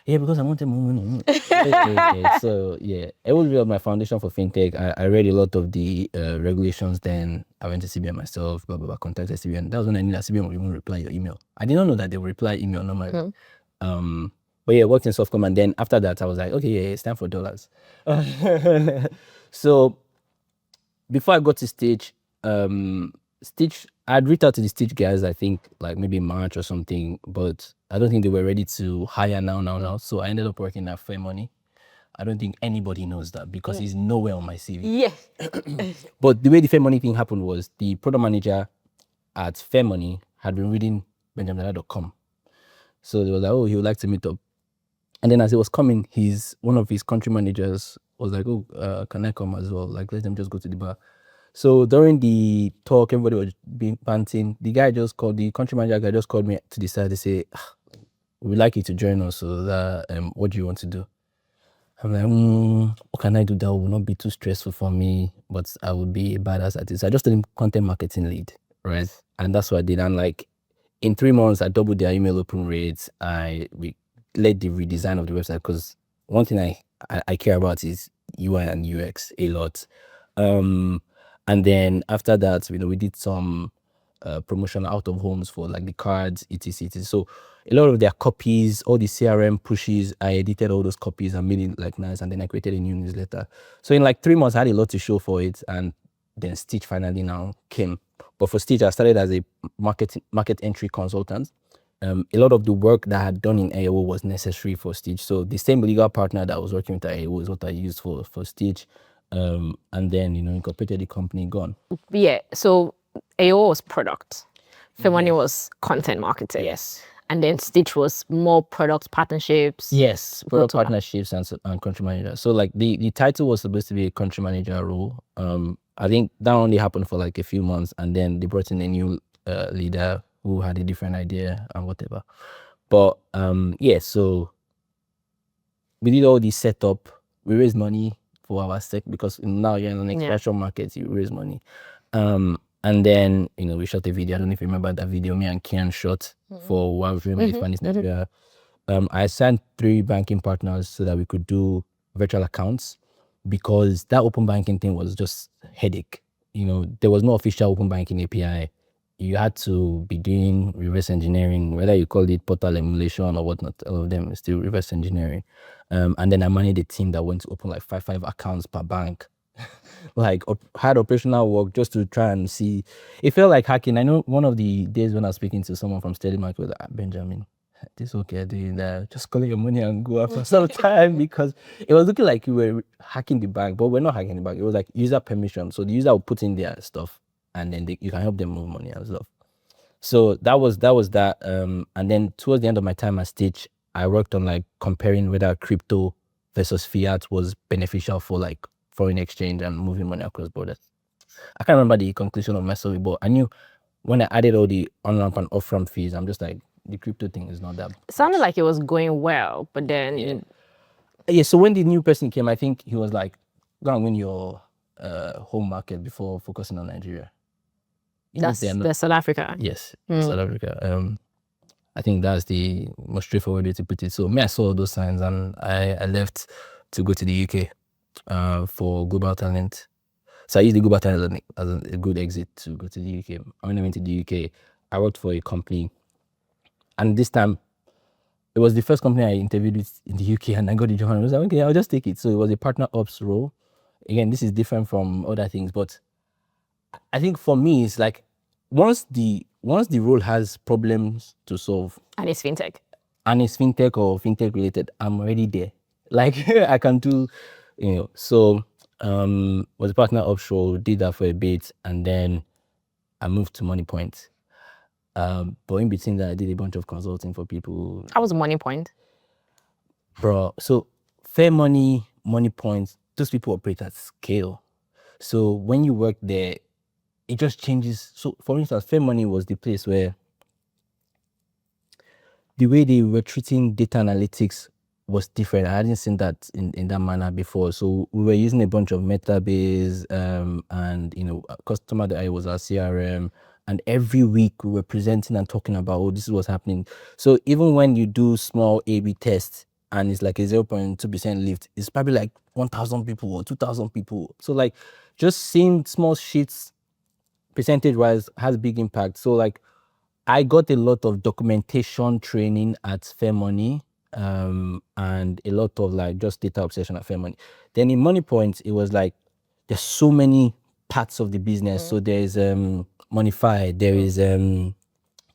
Yeah, because I wanted more money. Yeah, so yeah, it was really my foundation for fintech. I read a lot of the regulations. Then I went to CBN myself. Blah blah blah. Contacted CBN. That was when I knew that CBN would even reply your email. I did not know that they would reply email normally. But yeah, I worked in Softcom, and then after that, I was like, okay, yeah, it's time for dollars. So before I got to Stitch, I'd reached out to the Stitch guys, I think like maybe March or something, but I don't think they were ready to hire now. So I ended up working at Fair Money. I don't think anybody knows that because it's nowhere on my CV. Yeah. But the way the Fair Money thing happened was the product manager at Fair Money had been reading BejaminDada.com. So they were like, oh, he would like to meet up. And then as he was coming, one of his country managers was like, oh, can I come as well? Like, let them just go to the bar. So during the talk, everybody was being panting. The country manager guy just called me to the side. They say, we'd like you to join us. So that, what do you want to do? I'm like, what can I do that will not be too stressful for me, but I would be a badass at it. So I just told him content marketing lead, right? And that's what I did. And like in 3 months, I doubled their email open rates. We led the redesign of the website because one thing I care about is UI and UX a lot. And then after that, we did some promotion out of homes for like the cards, etc. So a lot of their copies, all the CRM pushes, I edited all those copies and made it like nice. And then I created a new newsletter. So in like 3 months, I had a lot to show for it. And then Stitch finally now came. But for Stitch, I started as a market entry consultant. A lot of the work that I had done in AO was necessary for Stitch. So the same legal partner that I was working with at AO is what I used for Stitch. And then, incorporated the company, gone. Yeah. So AO was product. Fair Money was content marketing. Yes. And then Stitch was more product partnerships. Yes, product partnerships and country manager. So like the title was supposed to be a country manager role. I think that only happened for like a few months, and then they brought in a new leader who had a different idea and whatever. But yeah, so we did all the setup. We raised money for our sec because now you're in an expansion market, you raise money. And then, we shot a video. I don't know if you remember that video me and Kian shot for one film in Nigeria. I signed 3 banking partners so that we could do virtual accounts because that open banking thing was just headache. There was no official open banking API. You had to be doing reverse engineering, whether you call it portal emulation or whatnot, all of them is still reverse engineering. And then I managed a team that went to open like 5 accounts per bank. Like had operational work just to try and see. It felt like hacking. I know one of the days when I was speaking to someone from Steady Market was like, Benjamin, this okay doing that. Just collect your money and go after some time because it was looking like you were hacking the bank, but we're not hacking the bank. It was like user permission. So the user will put in their stuff and then you can help them move money and stuff. So that was that. And then towards the end of my time at Stitch, I worked on like comparing whether crypto versus fiat was beneficial for like foreign exchange and moving money across borders. I can't remember the conclusion of my survey, but I knew when I added all the on-ramp and off-ramp fees, I'm just like, the crypto thing is not that. It sounded like it was going well, but then... Yeah, so when the new person came, I think he was like, go and win your home market before focusing on Nigeria. That's South Africa? Yes, South Africa. I think that's the most straightforward way to put it. So I saw all those signs and I left to go to the UK. For global talent. So I used the global talent as a good exit to go to the UK. When I went to the UK, I worked for a company. And this time, it was the first company I interviewed with in the UK and I got the job and I was like, okay, I'll just take it. So it was a partner ops role. Again, this is different from other things, but I think for me, it's like once the role has problems to solve. And it's fintech. Or fintech related, I'm already there. Like I can do... so was a partner offshore, did that for a bit, and then I moved to Moniepoint. But in between that, I did a bunch of consulting for people. How was Moniepoint? Bro, so Fair Money, Moniepoint, those people operate at scale. So when you work there, it just changes. So for instance, Fair Money was the place where the way they were treating data analytics was different. I hadn't seen that in that manner before. So we were using a bunch of metabase, and customer that I was our CRM, and every week we were presenting and talking about, oh, this is what's happening. So even when you do small A/B tests and it's like a 0.2% lift, it's probably like 1,000 people or 2,000 people. So like just seeing small sheets percentage wise has big impact. So like I got a lot of documentation training at Fair Money, and a lot of like just data obsession at Fair Money. Then in Moniepoint, it was like there's so many parts of the business. So there's Monify, there is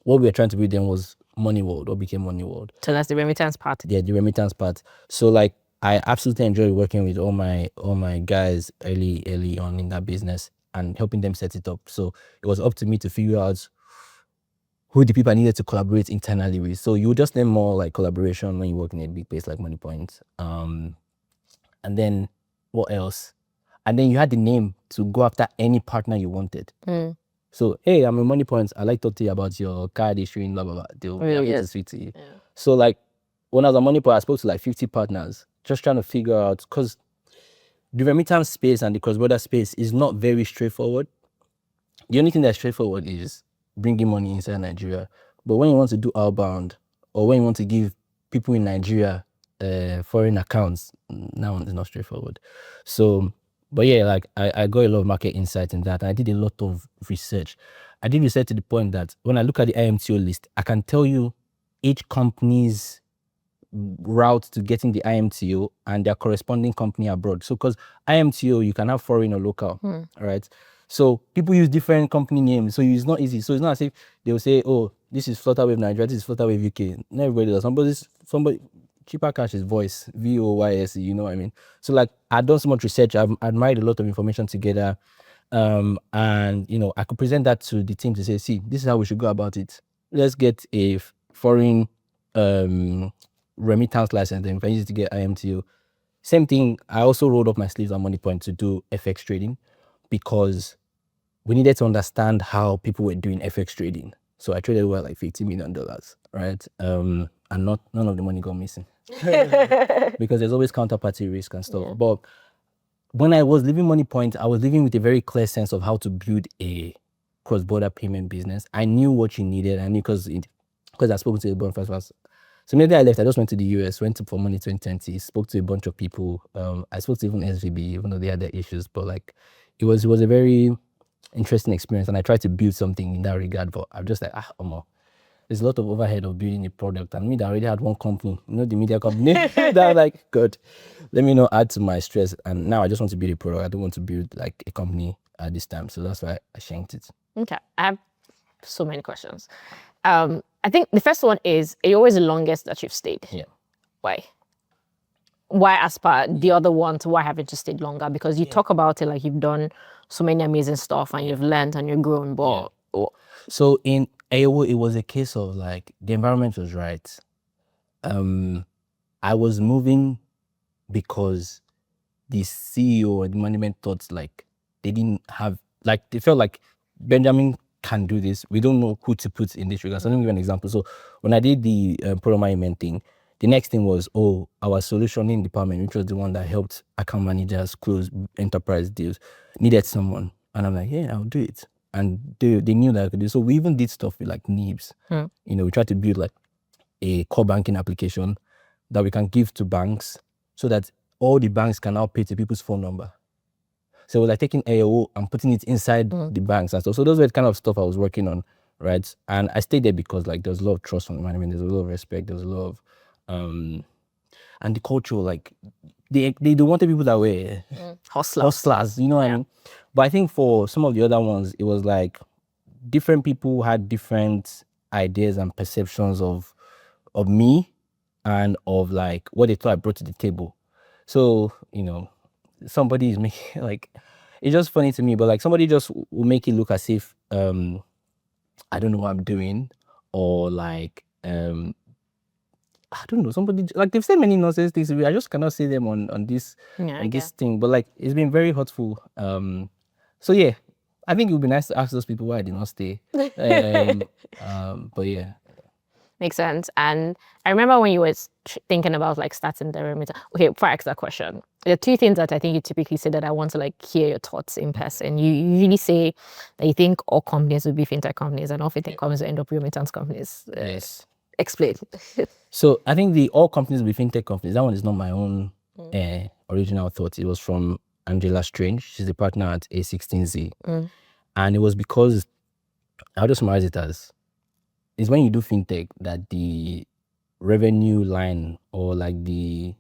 what we were trying to build then was Money World, what became Money World. So that's the remittance part. Yeah, the remittance part. So like I absolutely enjoyed working with all my guys early on in that business and helping them set it up. So it was up to me to figure out who the people I needed to collaborate internally with. So you just learn more like collaboration when you work in a big place like Moniepoint. And then what else? And then you had the name to go after any partner you wanted. So, hey, I'm a Moniepoint. I like to talk to you about your card issuing, blah, blah, blah. They'll be happy to speak to you. Yeah. So like when I was at Moniepoint, I spoke to like 50 partners, just trying to figure out, because the remittance space and the cross-border space is not very straightforward. The only thing that's straightforward is bringing money inside Nigeria. But when you want to do outbound, or when you want to give people in Nigeria foreign accounts, that one is not straightforward. So, but yeah, like I got a lot of market insight in that. I did a lot of research. I did research to the point that when I look at the IMTO list, I can tell you each company's route to getting the IMTO and their corresponding company abroad. So, because IMTO, you can have foreign or local, right? So people use different company names, so it's not easy. So it's not as if they will say, oh, this is Flutterwave Nigeria, this is Flutterwave UK. Not everybody does. Somebody cheaper cash is voice, VOYS, you know what I mean? So like I've done so much research, I've admired a lot of information together. And I could present that to the team to say, see, this is how we should go about it. Let's get a foreign remittance license, then if I use it to get IMTO. Same thing, I also rolled up my sleeves on Moniepoint to do FX trading, because we needed to understand how people were doing FX trading. So I traded well like $50 million, right? And none of the money got missing because there's always counterparty risk and stuff. Yeah. But when I was leaving Moniepoint, I was living with a very clear sense of how to build a cross-border payment business. I knew what you needed. I knew because I spoke to a bunch of us. So immediately I left, I just went to the US, went to for Money 2020, spoke to a bunch of people. I spoke to even SVB, even though they had their issues, but like it was a very interesting experience, and I tried to build something in that regard. But I'm just like, there's a lot of overhead of building a product, and me that already had one company, the media company. That was like, good, let me not add to my stress. And now I just want to build a product. I don't want to build like a company at this time. So that's why I shanked it. Okay, I have so many questions. I think the first one is, AO is the longest that you've stayed. Yeah. Why? Why, as per the other ones, why haven't you stayed longer? Because you talk about it like you've done so many amazing stuff and you've learned and you've grown. But so in AO, it was a case of like the environment was right. I was moving because the CEO or the management thought like they didn't have, like they felt like Bejamin can do this. We don't know who to put in this regard. So let me give an example. So when I did the program management thing, the next thing was, our solutioning department, which was the one that helped account managers close enterprise deals, needed someone. And I'm like, yeah, I'll do it. And they knew that I could do it. So we even did stuff with like NIBs. We tried to build like a core banking application that we can give to banks so that all the banks can now pay to people's phone number. So it was like taking AO and putting it inside the banks and stuff. So those were the kind of stuff I was working on, right? And I stayed there because like there's a lot of trust from the management, there's a lot of respect, there's a lot of and the culture, like they wanted people that were hustlers, you know what I mean? But I think for some of the other ones, it was like different people had different ideas and perceptions of me and of like what they thought I brought to the table. So, somebody is making like, it's just funny to me, but like somebody just will make it look as if I don't know what I'm doing, or like I don't know, somebody like they've said many nonsense things to me. I just cannot say them on this this thing. But like it's been very hurtful. So yeah, I think it would be nice to ask those people why I did not stay. But yeah. Makes sense. And I remember when you were thinking about like starting the remitter. Okay, before I ask that question, there are two things that I think you typically say that I want to like hear your thoughts in person. You usually say that you think all companies will be fintech companies and all fintech companies will end up remittance companies. Yes. Explain. So I think the all companies will be fintech companies. That one is not my own original thought. It was from Angela Strange. She's the partner at A16Z. And it was because, I'll just summarize it as, it's when you do fintech that the revenue line or like the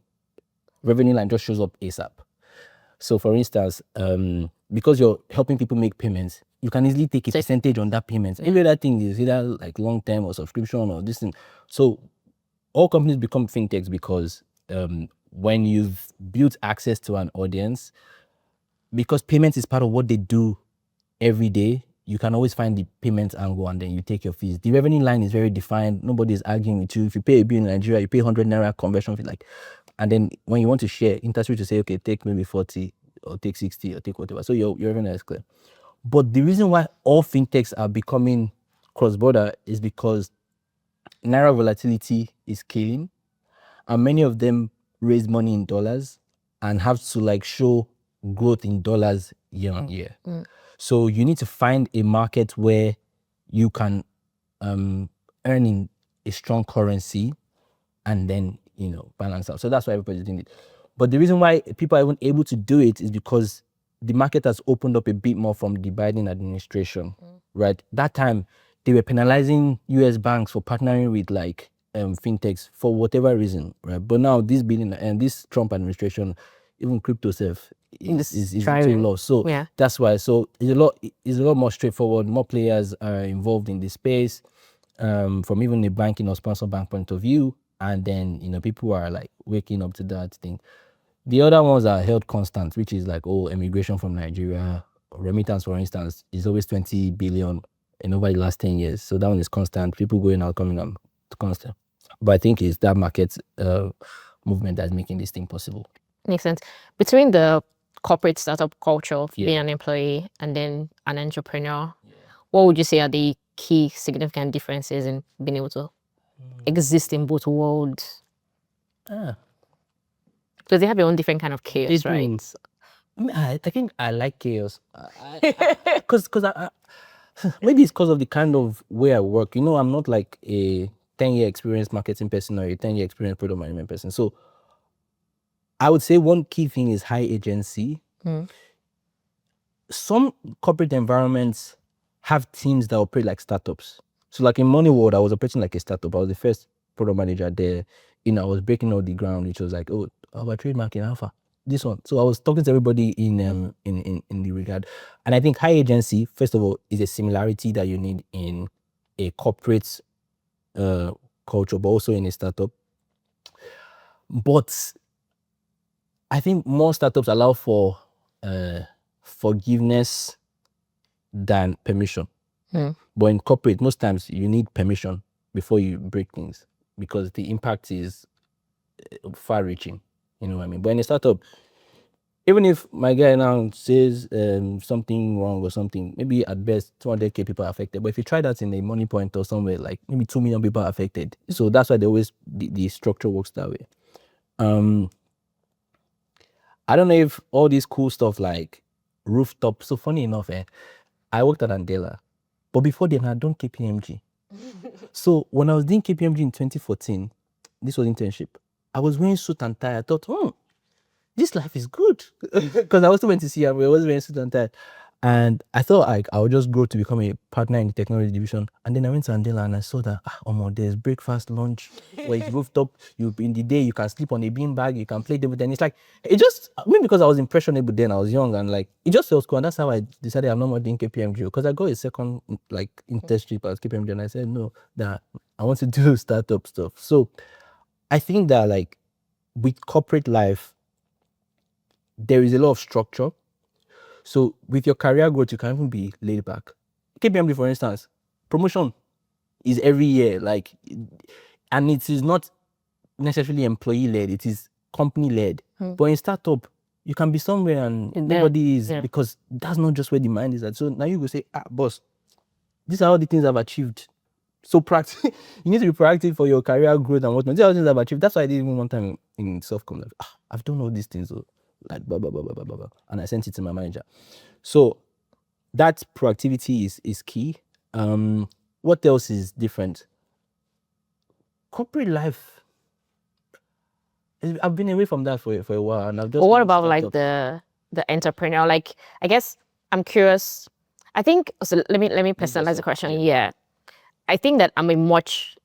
revenue line just shows up ASAP. So for instance, because you're helping people make payments, you can easily take a percentage on that payment. Every other thing is either like long-term or subscription or this thing. So all companies become fintechs because when you've built access to an audience, because payments is part of what they do every day, you can always find the payment angle and then you take your fees. The revenue line is very defined. Nobody is arguing with you. If you pay a bill in Nigeria, you pay 100 Naira conversion fee, like, and then when you want to share, industry to say, okay, take maybe 40 or take 60 or take whatever. So your revenue is clear. But the reason why all fintechs are becoming cross-border is because Naira volatility is killing, and many of them raise money in dollars and have to like show growth in dollars year on year. So you need to find a market where you can earn in a strong currency and then, balance out. So that's why everybody's doing it. But the reason why people are even able to do it is because the market has opened up a bit more from the Biden administration, right? That time, they were penalizing US banks for partnering with like fintechs for whatever reason, right? But now this Biden and this Trump administration, even crypto self is too low. So that's why. So it's a lot more straightforward. More players are involved in this space, from even a banking or sponsor bank point of view. And then, people are like waking up to that thing. The other ones are held constant, which is like, immigration from Nigeria. Remittance, for instance, is always 20 billion in over the last 10 years. So that one is constant. People going out, coming out, constant. But I think it's that market movement that's making this thing possible. Makes sense. Between the corporate startup culture of being an employee and then an entrepreneur, what would you say are the key significant differences in being able to exist in both worlds? Because they have their own different kind of chaos, right? I think I like chaos. Because maybe it's because of the kind of way I work. I'm not like a 10-year experienced marketing person or a 10-year experienced product management person. So I would say one key thing is high agency. Some corporate environments have teams that operate like startups. So like in Money World, I was operating like a startup. I was the first product manager there. I was breaking all the ground, which was like, our trademark in Alpha, this one. So I was talking to everybody in the regard. And I think high agency, first of all, is a similarity that you need in a corporate culture, but also in a startup. But I think more startups allow for forgiveness than permission. But in corporate, most times you need permission before you break things because the impact is far-reaching. You know what I mean? But in a startup, even if my guy now says something wrong or something, maybe at best 200k people are affected. But if you try that in a Moniepoint or somewhere, like maybe 2 million people are affected. So that's why the structure works that way. I don't know if all this cool stuff like rooftop. So funny enough, I worked at Andela, but before then I done KPMG. So when I was doing KPMG in 2014, this was internship. I was wearing suit and tie. I thought, this life is good. Because I also went to see her, but I was wearing suit and tie. And I thought I would just grow to become a partner in the technology division. And then I went to Andela and I saw that, there's breakfast, lunch, where it's rooftop. In the day, you can sleep on a beanbag, you can play table tennis. Like, maybe because I was impressionable then, I was young and like, it just felt cool. And that's how I decided I'm no more doing KPMG. Because I got a second, like, internship at KPMG and I said, no, that I want to do startup stuff. So I think that like, with corporate life, there is a lot of structure. So with your career growth, you can even be laid back. KPMG, for instance, promotion is every year, like, and it is not necessarily employee-led, it is company-led. But in startup, you can be somewhere and nobody is, because that's not just where the mind is at. So now you go say, boss, these are all the things I've achieved. So proactive, you need to be proactive for your career growth and whatnot. These are the things I've achieved. That's why I did even one time in Softcom. Like, I've done all these things, so like blah blah blah blah blah blah blah, and I sent it to my manager. So that proactivity is key. What else is different? Corporate life. I've been away from that for a while, and I've just. But what about started like up. the entrepreneur? Like, I guess I'm curious. I think so. Let me personalize the question. Yeah, I think that I'm a much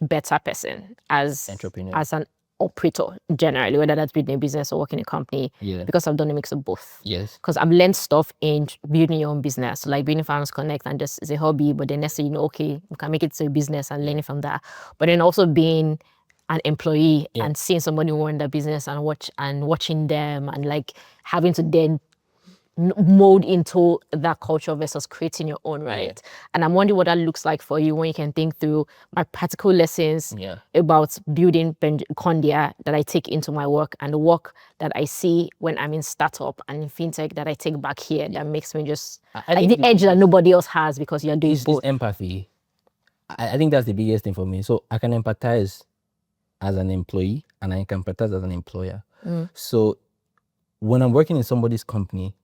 better person as Entrepreneur. as an operator generally, whether that's building a business or working in a company. Yeah. Because I've done a mix of both. Yes. Because I've learned stuff in building your own business, like building Finance Connect and just as a hobby, but then next thing you know, okay, you can make it to a business and learning from that. But then also being an employee and seeing somebody run their business and watching them and like having to then mold into that culture versus creating your own, right? And I'm wondering what that looks like for you when you can think through my practical lessons about building Condia that I take into my work and the work that I see when I'm in startup and in fintech that I take back here that makes me just like the edge that nobody else has because you're doing both. It's empathy. I think that's the biggest thing for me. So I can empathize as an employee and I can empathize as an employer. So when I'm working in somebody's company,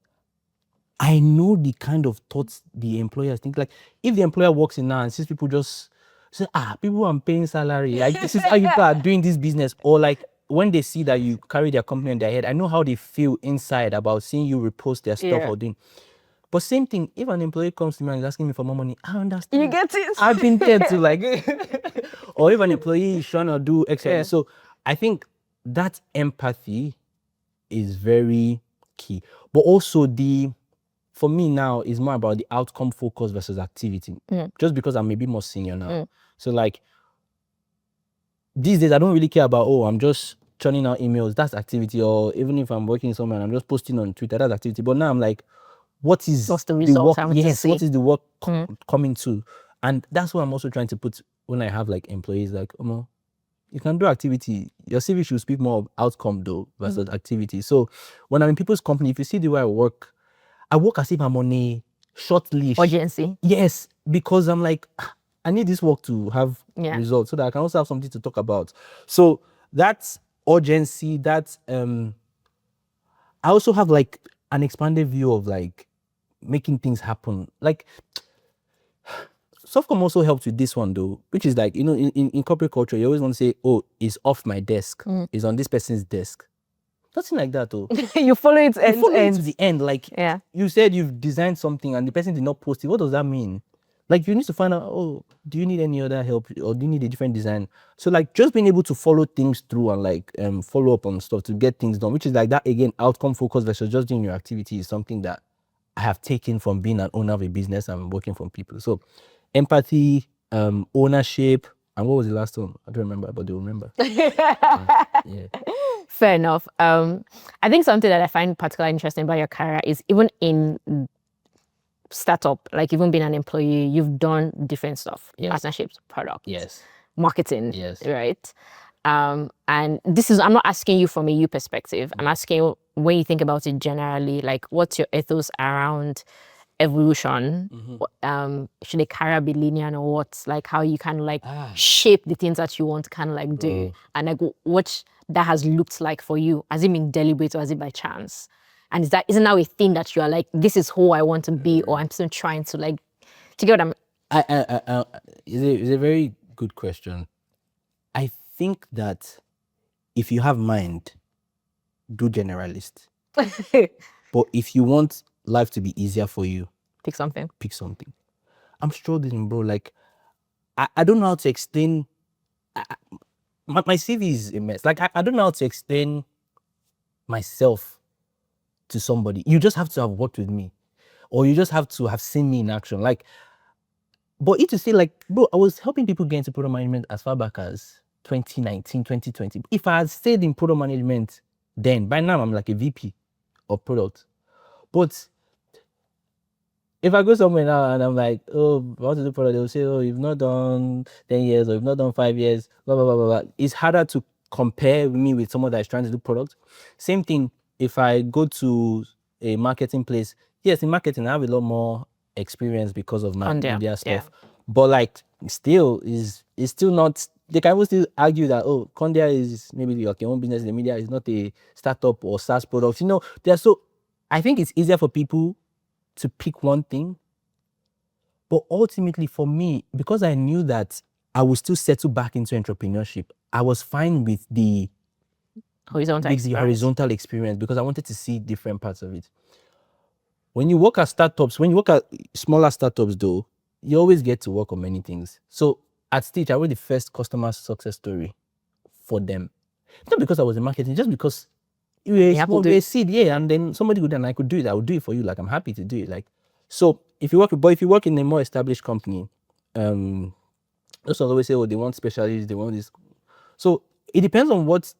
I know the kind of thoughts the employers think. Like, if the employer walks in now and sees people just say, people I'm paying salary, like, this is how you are doing this business. Or like, when they see that you carry their company on their head, I know how they feel inside about seeing you repost their stuff or doing. But same thing, if an employee comes to me and is asking me for more money, I understand. You get it? I've been there too, like, or if an employee is trying to do extra. So I think that empathy is very key. But also for me now, is more about the outcome focus versus activity. Just because I'm a bit more senior now. So like, these days I don't really care about, I'm just churning out emails, that's activity. Or even if I'm working somewhere and I'm just posting on Twitter, that's activity. But now I'm like, what's the result work? Yes, what is the work coming to? And that's what I'm also trying to put when I have like employees, like, you can do activity. Your CV should speak more of outcome though versus activity. So when I'm in people's company, if you see the way I work as if I'm on a short leash. Urgency. Yes, because I'm like, I need this work to have results so that I can also have something to talk about. So that's urgency. That's I also have like an expanded view of like making things happen. Like, Softcom also helps with this one though, which is like, in corporate culture, you always want to say, it's off my desk, it's on this person's desk. Nothing like that though. You follow it to the end. Like, Yeah. you said you've designed something and the person did not post it. What does that mean? Like, you need to find out, do you need any other help or do you need a different design? So like, just being able to follow things through and like follow up on stuff to get things done, which is like that again, outcome focus versus just doing your activity, is something that I have taken from being an owner of a business and working from people. So empathy, ownership, and what was the last one? I don't remember, but they'll remember. Yeah. Fair enough. I think something that I find particularly interesting about your career is even in startup, like even being an employee, you've done different stuff. Partnerships, product. Marketing. Right? And this is, I'm not asking you from a you perspective. I'm asking you, when you think about it generally, like what's your ethos around evolution? Should a career be linear or what? Like how you kind of like shape the things that you want to kind of like do, and like what that has looked like for you. Has it been deliberate or has it by chance? And isn't that a thing that you are like, this is who I want to be, or I'm still trying to like, do you get what I'm? It's a very good question. I think that if you have mind, do generalist. But if you want life to be easier for you, Pick something. I'm struggling, bro. Like, I don't know how to explain. My CV is a mess. Like, I don't know how to explain myself to somebody. You just have to have worked with me, or you just have to have seen me in action. Like, but if you say like, bro, I was helping people get into product management as far back as 2019, 2020. If I had stayed in product management then, by now I'm like a VP of product. But if I go somewhere now and I'm like, I want to do product, they'll say, you've not done 10 years or you've not done 5 years, blah, blah, blah, blah, blah. It's harder to compare me with someone that's trying to do product. Same thing, if I go to a marketing place, yes, in marketing, I have a lot more experience because of my Condia stuff. But like still is still not. They can always still argue that Condia is maybe like your own business in the media is not a startup or SaaS product. I think it's easier for people to pick one thing. But ultimately for me, because I knew that I would still settle back into entrepreneurship, I was fine with the horizontal experience because I wanted to see different parts of it. When you work at startups, when you work at smaller startups though, you always get to work on many things. So at Stitch, I wrote the first customer success story for them. Not because I was in marketing, just because you were a seed, and then somebody would, and I could do it. I would do it for you. Like I'm happy to do it. Like, so if you work in a more established company, those always say, they want specialists, they want this. So it depends on what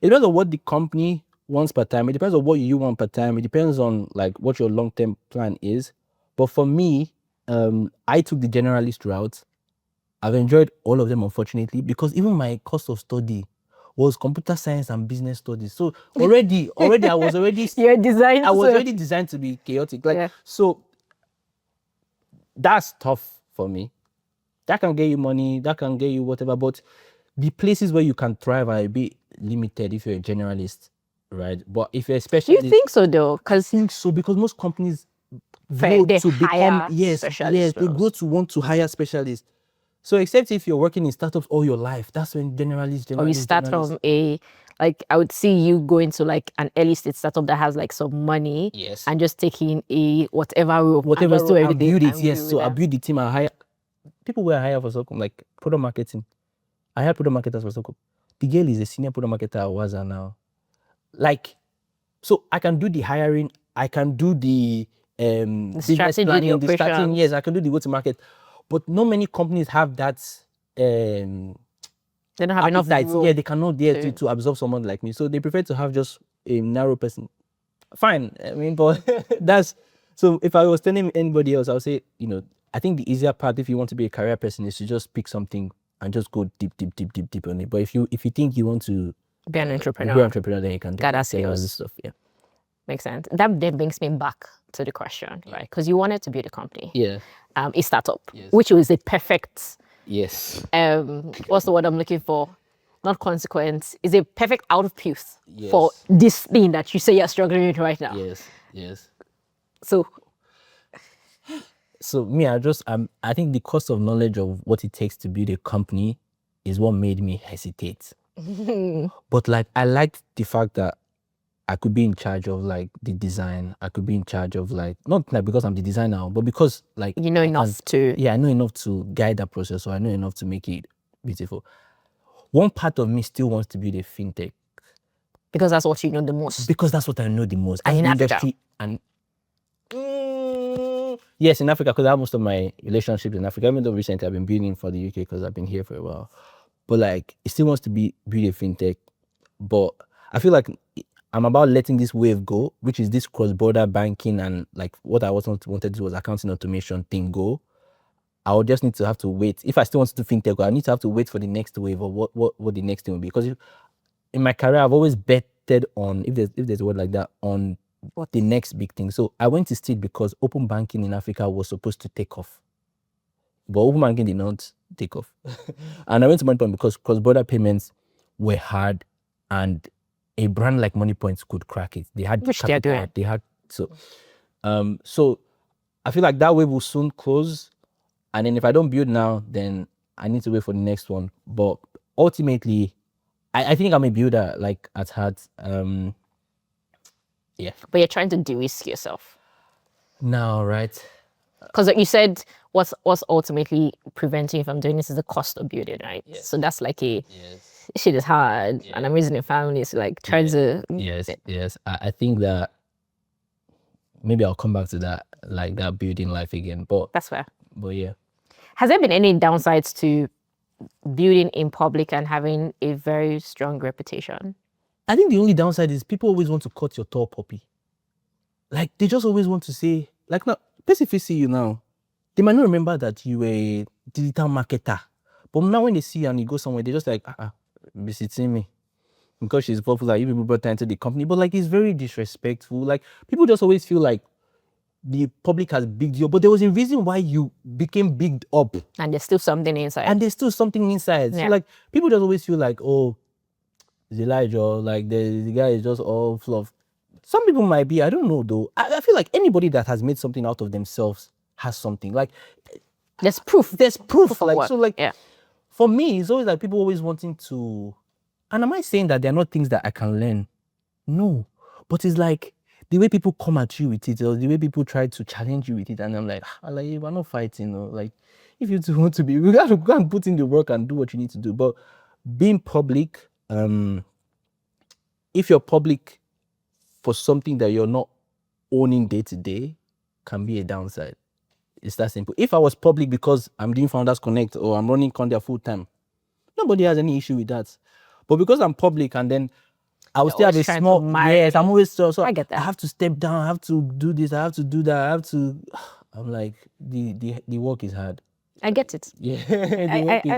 the company wants per time. It depends on what you want per time. It depends on like what your long-term plan is. But for me, I took the generalist route. I've enjoyed all of them, unfortunately, because even my course of study was computer science and business studies. So already I was already You're designed. I was already designed to be chaotic. So that's tough for me. That can get you money, that can get you whatever, but the places where you can thrive are a bit limited if you're a generalist, right? But if you're a specialist, You think so though? I think so, because most companies grow they to hire become specialists. they grow to want to hire specialists. So except if you're working in startups all your life, that's when generalist. Or you start from I would see you go into like an early stage startup that has like some money, Yes. and just taking a whatever role Role, everything. build it. Yes. So I build the team. I hire people where I hire for Softcom, like product marketing. I hire product marketers for Softcom. The girl is a senior product marketer at Waza now. Like, so I can do the hiring. I can do the business strategy, planning, the the starting. operations. Yes, I can do the go-to-market. But not many companies have that. They don't have enough room. Yeah, they cannot dare to absorb someone like me. So they prefer to have just a narrow person. Fine. I mean, but that's so if I was telling anybody else, I would say, I think the easier part if you want to be a career person is to just pick something and just go deep on it. But if you think you want to Be an entrepreneur. then you can do Gather all sales. this stuff. Yeah. Makes sense. That then brings me back to the question, right? Because you wanted to build a company. Yeah. A startup, Yes. which was a perfect Yes. what's the word I'm looking for? Not consequence. Is a perfect output Yes. for this thing that you say you're struggling with right now. Yes. So me, I think the cost of knowledge of what it takes to build a company is what made me hesitate. But like, I liked the fact that I could be in charge of like the design. I could be in charge of like, not like because I'm the designer, but because like you know enough to. Yeah, I know enough to guide that process, or I know enough to make it beautiful. One part of me still wants to build a fintech. Because that's what you know the most. Because that's what I know the most. And in the Africa. Industry and yes, in Africa, because I have most of my relationships in Africa, even though recently I've been building for the UK because I've been here for a while. But like, it still wants to build a fintech. But I feel like I'm about letting this wave go, which is this cross-border banking and like what I wanted to do was accounting automation thing go. I would just need to have to wait. If I still want to do fintech, I need to have to wait for the next wave or what the next thing will be. Because in my career, I've always betted on, if there's a word like that, on the next big thing. So I went to Stitch because open banking in Africa was supposed to take off. But open banking did not take off. And I went to Moniepoint because cross-border payments were hard and a brand like Moniepoint could crack it. They had Which they are doing. They had so I feel like that wave will soon close. And then if I don't build now, then I need to wait for the next one. But ultimately, I think I'm a builder, like at heart. Yeah. But you're trying to de-risk yourself. No, right? Because like you said, what's ultimately preventing you from doing this is the cost of building, right? Yes. So that's like this Yes. shit is hard, and I'm raising a family, so like trying to. Yes. I think that maybe I'll come back to that, like that building life again. But That's fair. But yeah. Has there been any downsides to building in public and having a very strong reputation? I think the only downside is people always want to cut your tall puppy. Like, they just always want to say, like, now, person if they see you now, they might not remember that you were a digital marketer. But now when they see you and you go somewhere, they're just like, visiting me. Because she's popular, you people brought her into the company. But like, it's very disrespectful. Like, people just always feel like the public has bigged you up, but there was a reason why you became bigged up. And there's still something inside. And there's still something inside. Yeah. So like people just always feel like, oh, it's Elijah, like the guy is just all fluff. Some people might be, I don't know though. I feel like anybody that has made something out of themselves has something. Like There's proof. there's proof. of Like what? so like Yeah. for me, it's always like people always wanting to, and am I saying that there are not things that I can learn? No. But it's like the way people come at you with it, or the way people try to challenge you with it, and I'm like, we're not fighting, or like if you two want to be, we gotta go and put in the work and do what you need to do. But being public, if you're public for something that you're not owning day to day, can be a downside. It's that simple. If I was public because I'm doing Founders Connect or I'm running Condia full time, nobody has any issue with that. But because I'm public and then I will still have a always trying to small, marry. yes, I'm always so I get that. I have to step down, I have to do this, I have to do that, I have to. I'm like, the work is hard. I get it. Yeah,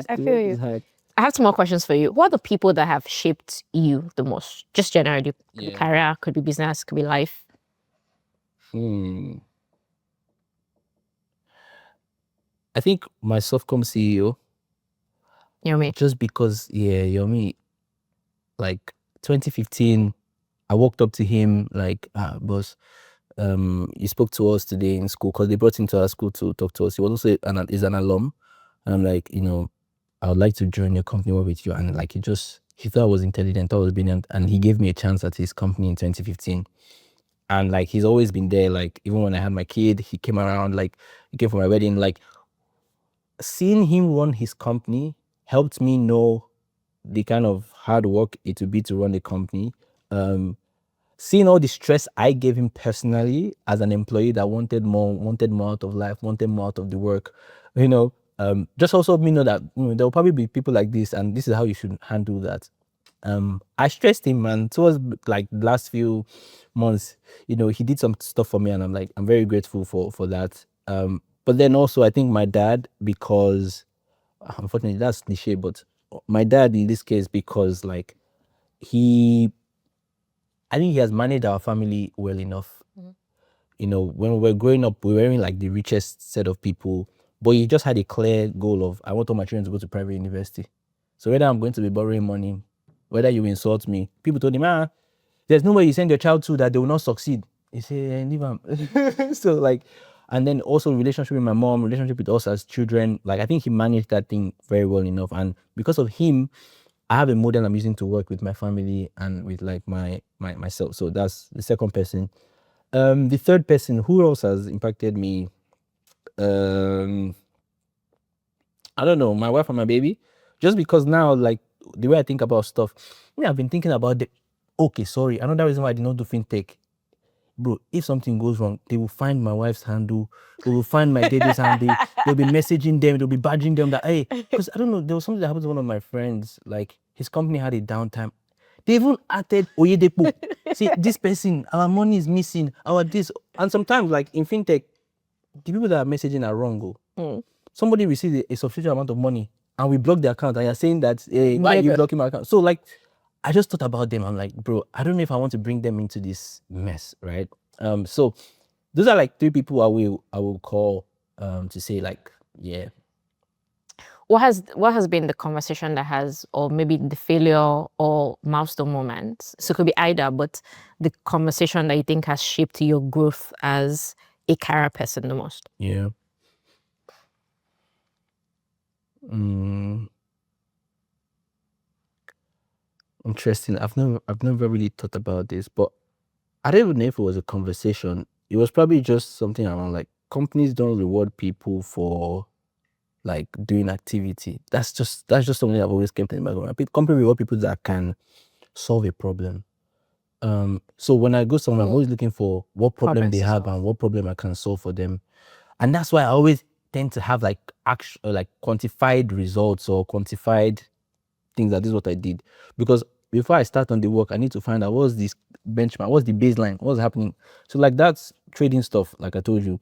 I feel you. I have some more questions for you. Who are the people that have shaped you the most? Just generally, could be career, could be business, could be life. I think my Softcom CEO, You know me. just because, Yomi, like 2015, I walked up to him like, boss, he spoke to us today in school because they brought him to our school to talk to us. He was also is an alum. And I'm like, I would like to join your company, work with you. And like, he thought I was intelligent, thought I was brilliant. And he gave me a chance at his company in 2015. And like, he's always been there. Like, even when I had my kid, he came around, like, he came for my wedding. Like, seeing him run his company helped me know the kind of hard work it would be to run the company. Seeing all the stress I gave him personally as an employee that wanted more out of life, wanted more out of the work, just also me know that there will probably be people like this, and this is how you should handle that. I stressed him, and towards like the last few months, he did some stuff for me, and I'm very grateful for that. But then also I think my dad, because unfortunately that's cliche, but my dad in this case, because like I think he has managed our family well enough. When we were growing up, we weren't like the richest set of people, but he just had a clear goal of, I want all my children to go to private university. So whether I'm going to be borrowing money, whether you insult me, people told him, there's no way you send your child to that they will not succeed. He said, leave him. So like, and then also relationship with my mom, relationship with us as children, like I think he managed that thing very well enough. And because of him, I have a model I'm using to work with my family and with like myself. So that's the second person. The third person, who else has impacted me? I don't know, my wife and my baby. Just because now, like the way I think about stuff, I've been thinking about another reason why I did not do fintech. Bro, if something goes wrong, they will find my wife's handle, they will find my daddy's handle, they'll be messaging them, they'll be badging them that, hey, because I don't know, there was something that happened to one of my friends, like his company had a downtime. They even added Oyedepo. See, this person, our money is missing, our this. And sometimes, like in fintech, the people that are messaging are wrong. Somebody received a substantial amount of money and we block the account, and you're saying that, hey, why are you blocking my account? So like, I just thought about them. I'm like, bro, I don't know if I want to bring them into this mess, right? So those are like three people I will call to say like, yeah. What has been the conversation that has, or maybe the failure or milestone moment? So it could be either, but the conversation that you think has shaped your growth as a career person the most. Yeah. Interesting. I've never really thought about this, but I don't even know if it was a conversation. It was probably just something around like, companies don't reward people for like doing activity. That's just something I've always kept in my mind. Company reward people that can solve a problem. So when I go somewhere, I'm always looking for what problem they have and what problem I can solve for them. And that's why I always tend to have like quantified results or quantified things that this is what I did. Because before I start on the work, I need to find out what's this benchmark, what's the baseline, what's happening. So like that's trading stuff, like I told you,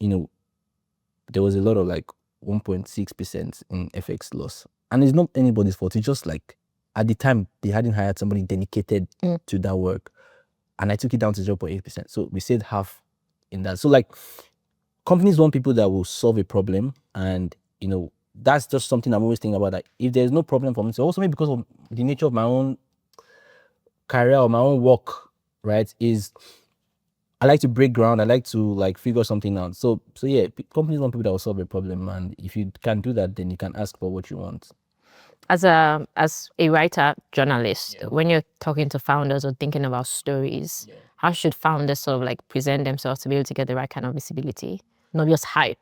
there was a lot of like 1.6% in FX loss. And it's not anybody's fault. It's just like at the time they hadn't hired somebody dedicated to that work. And I took it down to 0.8%. So we saved half in that. So like companies want people that will solve a problem, and that's just something I'm always thinking about. That if there's no problem for me, so also maybe because of the nature of my own career or my own work, right, is I like to break ground. I like to like figure something out. So yeah, companies want people that will solve a problem, and if you can do that, then you can ask for what you want. As a writer, journalist, when you're talking to founders or thinking about stories, how should founders sort of like present themselves to be able to get the right kind of visibility? Not just hype.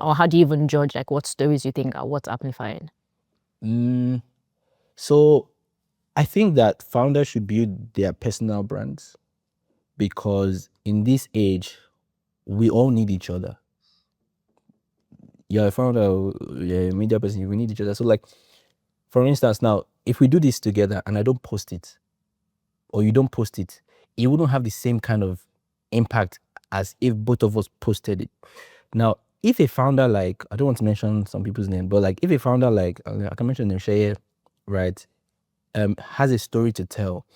Or how do you even judge like what stories you think are what's amplifying? So I think that founders should build their personal brands, because in this age, we all need each other. You're a founder, you're a media person, we need each other. So like, for instance, now, if we do this together and I don't post it, or you don't post it, it wouldn't have the same kind of impact as if both of us posted it. Now, if a founder like, I don't want to mention some people's name, but like if a founder like, I can mention them, Sheye, right, has a story to tell,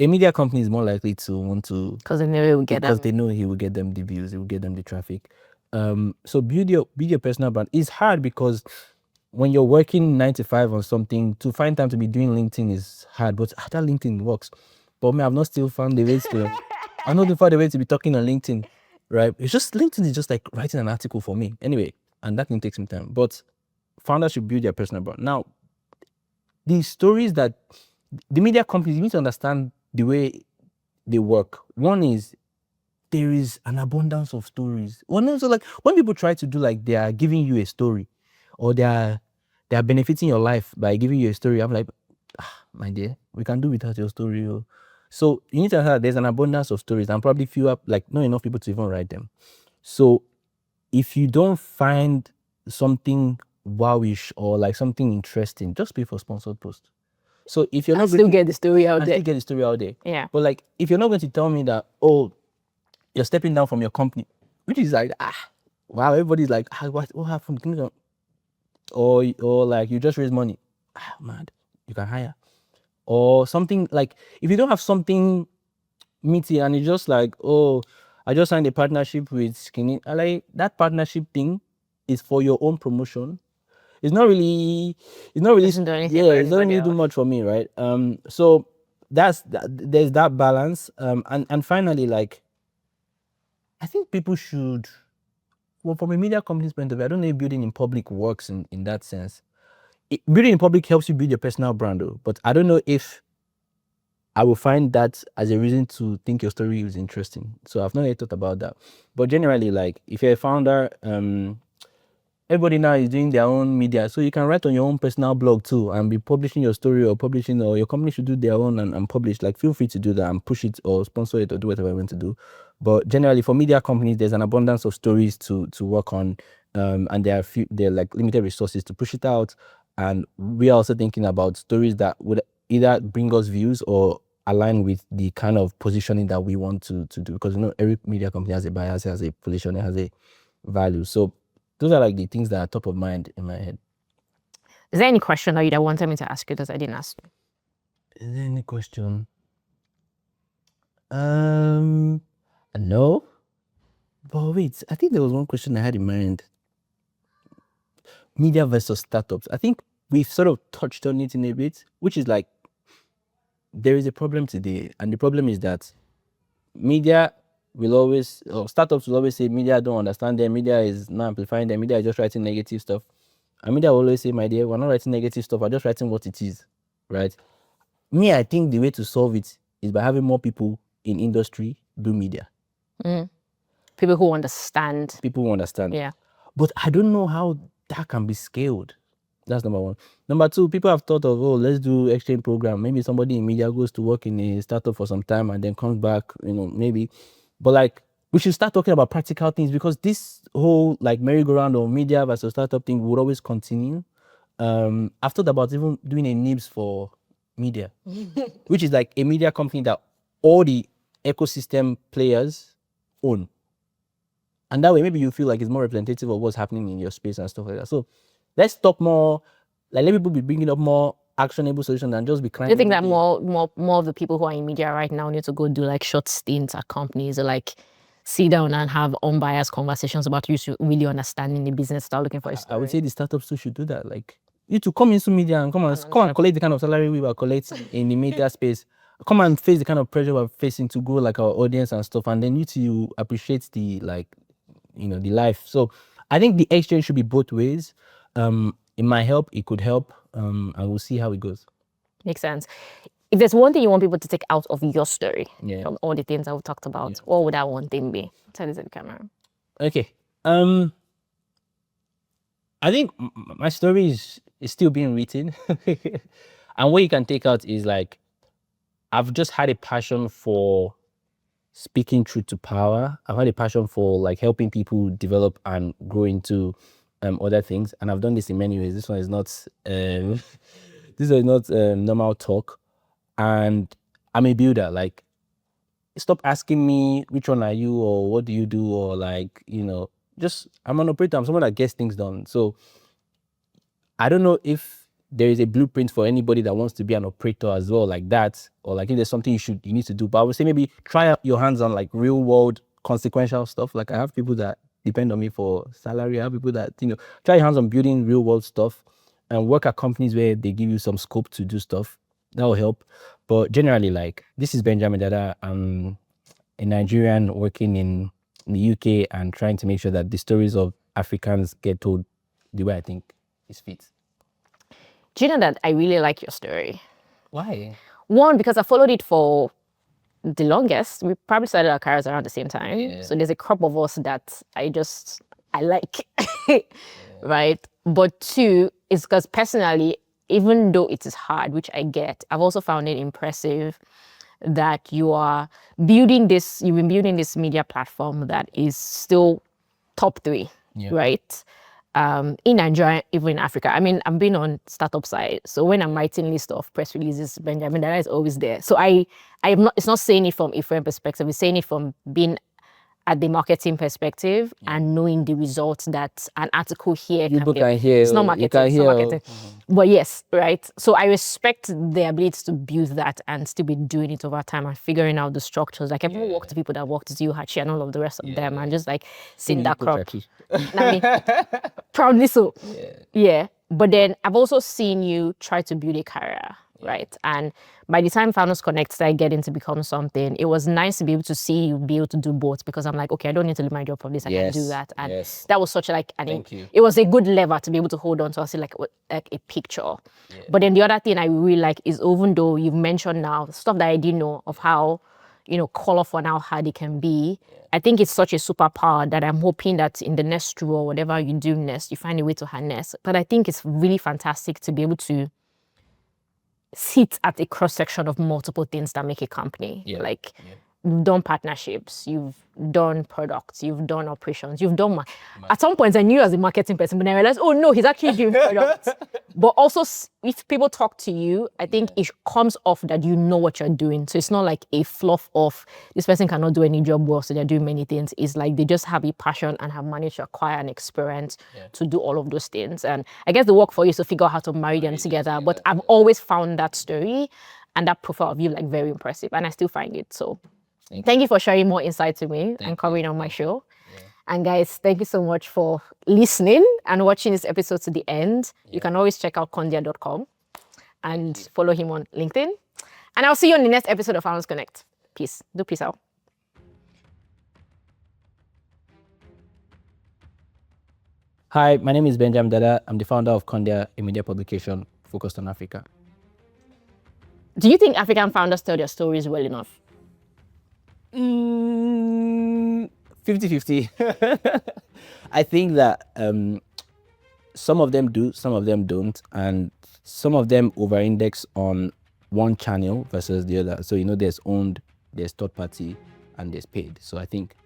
a media company is more likely to want to, because they know he will get because them. they know he will get them the views, he will get them the traffic. So build your personal brand. It's hard because when you're working 9 to 5 or something, to find time to be doing LinkedIn is hard, but that LinkedIn works. But me, I've not still found the way to, I've not found a way to be talking on LinkedIn, right? It's just, LinkedIn is just like writing an article for me anyway, and that can take some time. But founders should build their personal brand. Now, the stories that the media companies, you need to understand the way they work. One is, there is an abundance of stories. So like when people try to do like they are giving you a story, or they are benefiting your life by giving you a story, I'm like, my dear, we can do without your story. So you need to understand that there's an abundance of stories, and probably fewer, like not enough people to even write them. So if you don't find something wowish or like something interesting, just pay for sponsored post. So if you're not Still get the story out there. still get the story out there. Yeah. But like if you're not going to tell me that, oh, you're stepping down from your company, which is like, wow, everybody's like, what happened? Or like you just raise money, mad, you can hire. Or something like, if you don't have something meaty and it's just like, oh, I just signed a partnership with Skinny, like that partnership thing is for your own promotion. It's not really Doesn't do anything for it doesn't anybody really do else. much for me, right? So there's that balance. And finally, like, I think people should, well, from a media company's point of view, I don't know if building in public works in that sense. Building in public helps you build your personal brand, though, but I don't know if I will find that as a reason to think your story is interesting. So I've not yet thought about that. But generally, like, if you're a founder, everybody now is doing their own media, so you can write on your own personal blog too and be publishing your story, or your company should do their own and publish. Like, feel free to do that and push it or sponsor it or do whatever you want to do. But generally, for media companies, there's an abundance of stories to work on, and there are like limited resources to push it out. And we are also thinking about stories that would either bring us views or align with the kind of positioning that we want to do, because every media company has a bias, has a position, it has a value. So those are like the things that are top of mind in my head. Is there any question that you wanted me to ask you that I didn't ask you? Is there any question? No. But wait, I think there was one question I had in mind. Media versus startups. I think we've sort of touched on it in a bit, which is like, there is a problem today, and the problem is that media will always, or startups will always say media don't understand them, media is not amplifying them, media is just writing negative stuff. And media will always say, my dear, we're not writing negative stuff, we're just writing what it is, right? Me, I think the way to solve it is by having more people in industry do media. People who understand. People who understand. Yeah. But I don't know how that can be scaled. That's number one. Number two, people have thought of, let's do exchange program. Maybe somebody in media goes to work in a startup for some time and then comes back, maybe. But like, we should start talking about practical things, because this whole like merry-go-round of media versus startup thing would always continue. I've thought about even doing a NIBS for media, which is like a media company that all the ecosystem players own. And that way, maybe you feel like it's more representative of what's happening in your space and stuff like that. So let's talk more, like, let people be bringing up more actionable solutions and just be crying. Do you think that more of the people who are in media right now need to go do like short stints at companies, or like sit down and have unbiased conversations about you really understanding the business, start looking for a story. I would say the startups too should do that. Like, you to come into media and come and collect the kind of salary we were collecting in the media space. Come and face the kind of pressure we're facing to grow like our audience and stuff. And then you appreciate the the life. So I think the exchange should be both ways. It might help, it could help. And we'll see how it goes. Makes sense. If there's one thing you want people to take out of your story, Yeah. from all the things that we've talked about, Yeah. what would that one thing be? Tell this to the camera. Okay. I think my story is still being written. And what you can take out is like, I've just had a passion for speaking truth to power. I've had a passion for like helping people develop and grow into other things. And I've done this in many ways. This one is not normal talk. And I'm a builder. Like, stop asking me which one are you or what do you do, or like, just I'm an operator. I'm someone that gets things done. So I don't know if there is a blueprint for anybody that wants to be an operator as well, like that, or like if there's something you need to do. But I would say maybe try out your hands on like real world consequential stuff. Like, I have people that depend on me for salary. I have people that, try your hands on building real world stuff and work at companies where they give you some scope to do stuff. That will help. But generally, like, this is Bejamin Dada. I'm a Nigerian working in the UK and trying to make sure that the stories of Africans get told the way I think is fit. Do you know that I really like your story? Why? One, because I followed it for the longest. We probably started our careers around the same time. Yeah. So there's a crop of us that I like, right? But two, is because personally, even though it is hard, which I get, I've also found it impressive that you've been building this media platform that is still top 3, right? In Nigeria, even in Africa. I mean, I'm being on startup side. So when I'm writing list of press releases, Bejamin Dada is always there. So it's not saying it from a friend perspective, it's saying it from being at the marketing perspective and knowing the results that an article here You can can hear. It's not marketing, it's not marketing. But yes, right? So I respect the ability to build that and still be doing it over time and figuring out the structures. Like, I've even worked with people that worked with you, Hachi, and all of the rest of them, and just like seeing that crop. I mean, proudly so. Yeah. But then I've also seen you try to build a career, right? And by the time Founders Connect started getting to become something, it was nice to be able to see you be able to do both, because I'm like, okay, I don't need to leave my job for this, I can do that. And that was such like, it was a good lever to be able to hold on to, I see like a picture. But then the other thing I really like is, even though you've mentioned now stuff that I didn't know of how, colorful and how hard it can be, I think it's such a superpower that I'm hoping that in the next role, whatever you do next, you find a way to harness. But I think it's really fantastic to be able to sit at a cross section of multiple things that make a company. You've done partnerships, you've done products, you've done operations, you've done... At some point, I knew as a marketing person, but I realized, oh no, he's actually doing products. But also, if people talk to you, I think it comes off that you know what you're doing. So it's not like a fluff of, this person cannot do any job well, so they're doing many things. It's like they just have a passion and have managed to acquire an experience to do all of those things. And I guess the work for you is to figure out how to marry them together. But I've always found that story and that profile of you like very impressive. And I still find it so... Thank you for sharing more insight to me and coming on my show. And guys, thank you so much for listening and watching this episode to the end. You can always check out Condia.com and follow him on LinkedIn. And I'll see you on the next episode of Founders Connect. Peace. Do peace out. Hi, my name is Bejamin Dada. I'm the founder of Condia, a media publication focused on Africa. Do you think African founders tell their stories well enough? 50-50. I think that some of them do, some of them don't, and some of them over-index on one channel versus the other. So, there's owned, there's third party, and there's paid. So I think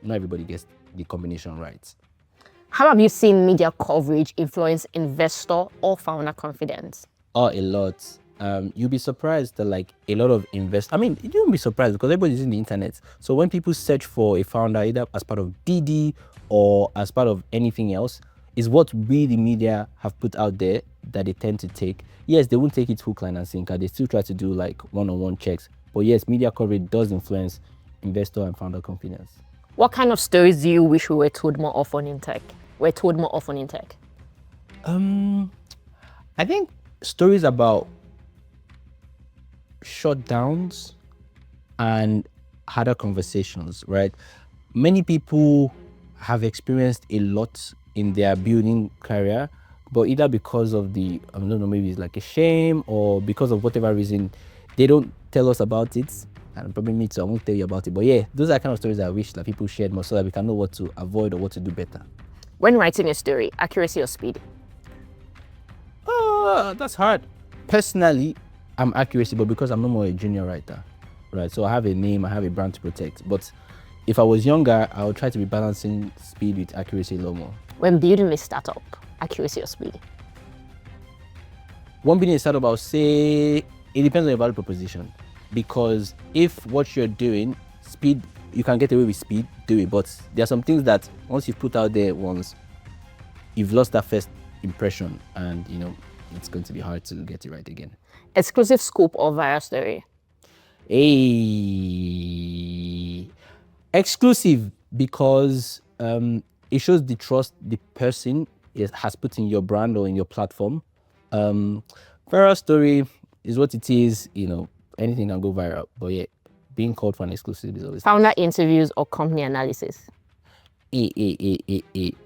not everybody gets the combination right. How have you seen media coverage influence investor or founder confidence? Oh, a lot. You'll be surprised that like a lot of investors, you won't be surprised because everybody's using the internet. So when people search for a founder, either as part of DD or as part of anything else, is what we, the media, have put out there that they tend to take. Yes, they won't take it hook, line, and sinker. They still try to do like one-on-one checks. But yes, media coverage does influence investor and founder confidence. What kind of stories do you wish we were told more often in tech? We're told more often in tech. I think stories about shutdowns and harder conversations, right? Many people have experienced a lot in their building career, but either because of the, I don't know, maybe it's like a shame or because of whatever reason, they don't tell us about it. And probably me too, I won't tell you about it. But yeah, those are kind of stories that I wish that people shared more so that we can know what to avoid or what to do better. When writing a story, accuracy or speed? That's hard. Personally, I'm accuracy, but because I'm no more a junior writer, right? So I have a name, I have a brand to protect. But if I was younger, I would try to be balancing speed with accuracy a lot more. When building a startup, accuracy or speed? One being a startup, I would say it depends on your value proposition. Because if what you're doing, speed, you can get away with speed, do it. But there are some things that once you've put out there once, you've lost that first impression and, you know, it's going to be hard to get it right again. Exclusive scoop or viral story? Exclusive because it shows the trust the person has put in your brand or in your platform. Viral story is what it is, you know, anything can go viral. But yeah, being called for an exclusive is always... Founder interviews or company analysis? These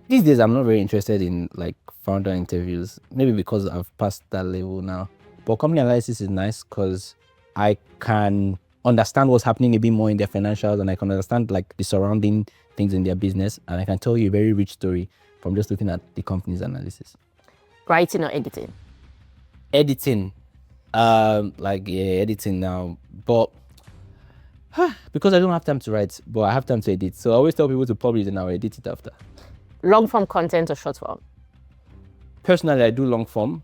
days, I'm not very interested in like founder interviews. Maybe because I've passed that level now. But company analysis is nice because I can understand what's happening a bit more in their financials, and I can understand like the surrounding things in their business, and I can tell you a very rich story from just looking at the company's analysis. Writing or editing? Editing, editing now, but because I don't have time to write, but I have time to edit. So I always tell people to publish and I'll edit it after. Long form content or short form? Personally, I do long form.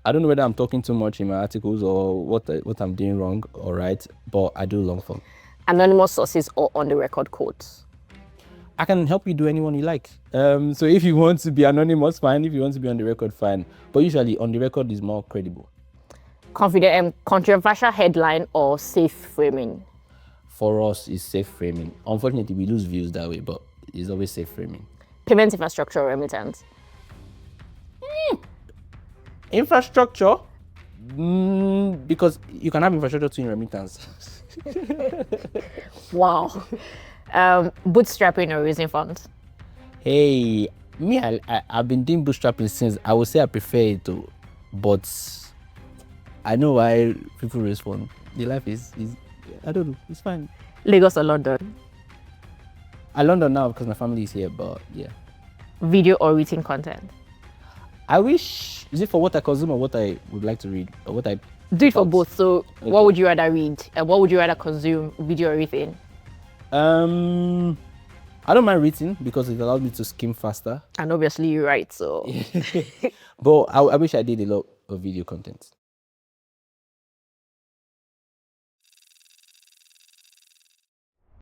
I don't know whether I'm talking too much in my articles or what I'm doing wrong or right, but I do long form. Anonymous sources or on the record quotes? I can help you do anyone you like. So if you want to be anonymous, fine. If you want to be on the record, fine. But usually on the record is more credible. Controversial headline or safe framing? For us, it's safe framing. Unfortunately, we lose views that way, but it's always safe framing. Payment infrastructure or remittance? Infrastructure, because you can have infrastructure to in remittance. Wow. Bootstrapping or raising funds? Hey, me, I've been doing bootstrapping since, I would say I prefer it to, but I know why people raise funds. The life is, I don't know, it's fine. Lagos or London? London now because my family is here, but yeah. Video or written content? I wish, is it for what I consume or what I would like to read or what I... Do it for both. So Okay. What would you rather read? And what would you rather consume, video or written? I don't mind reading because it allows me to skim faster. And obviously you write, so... But I wish I did a lot of video content.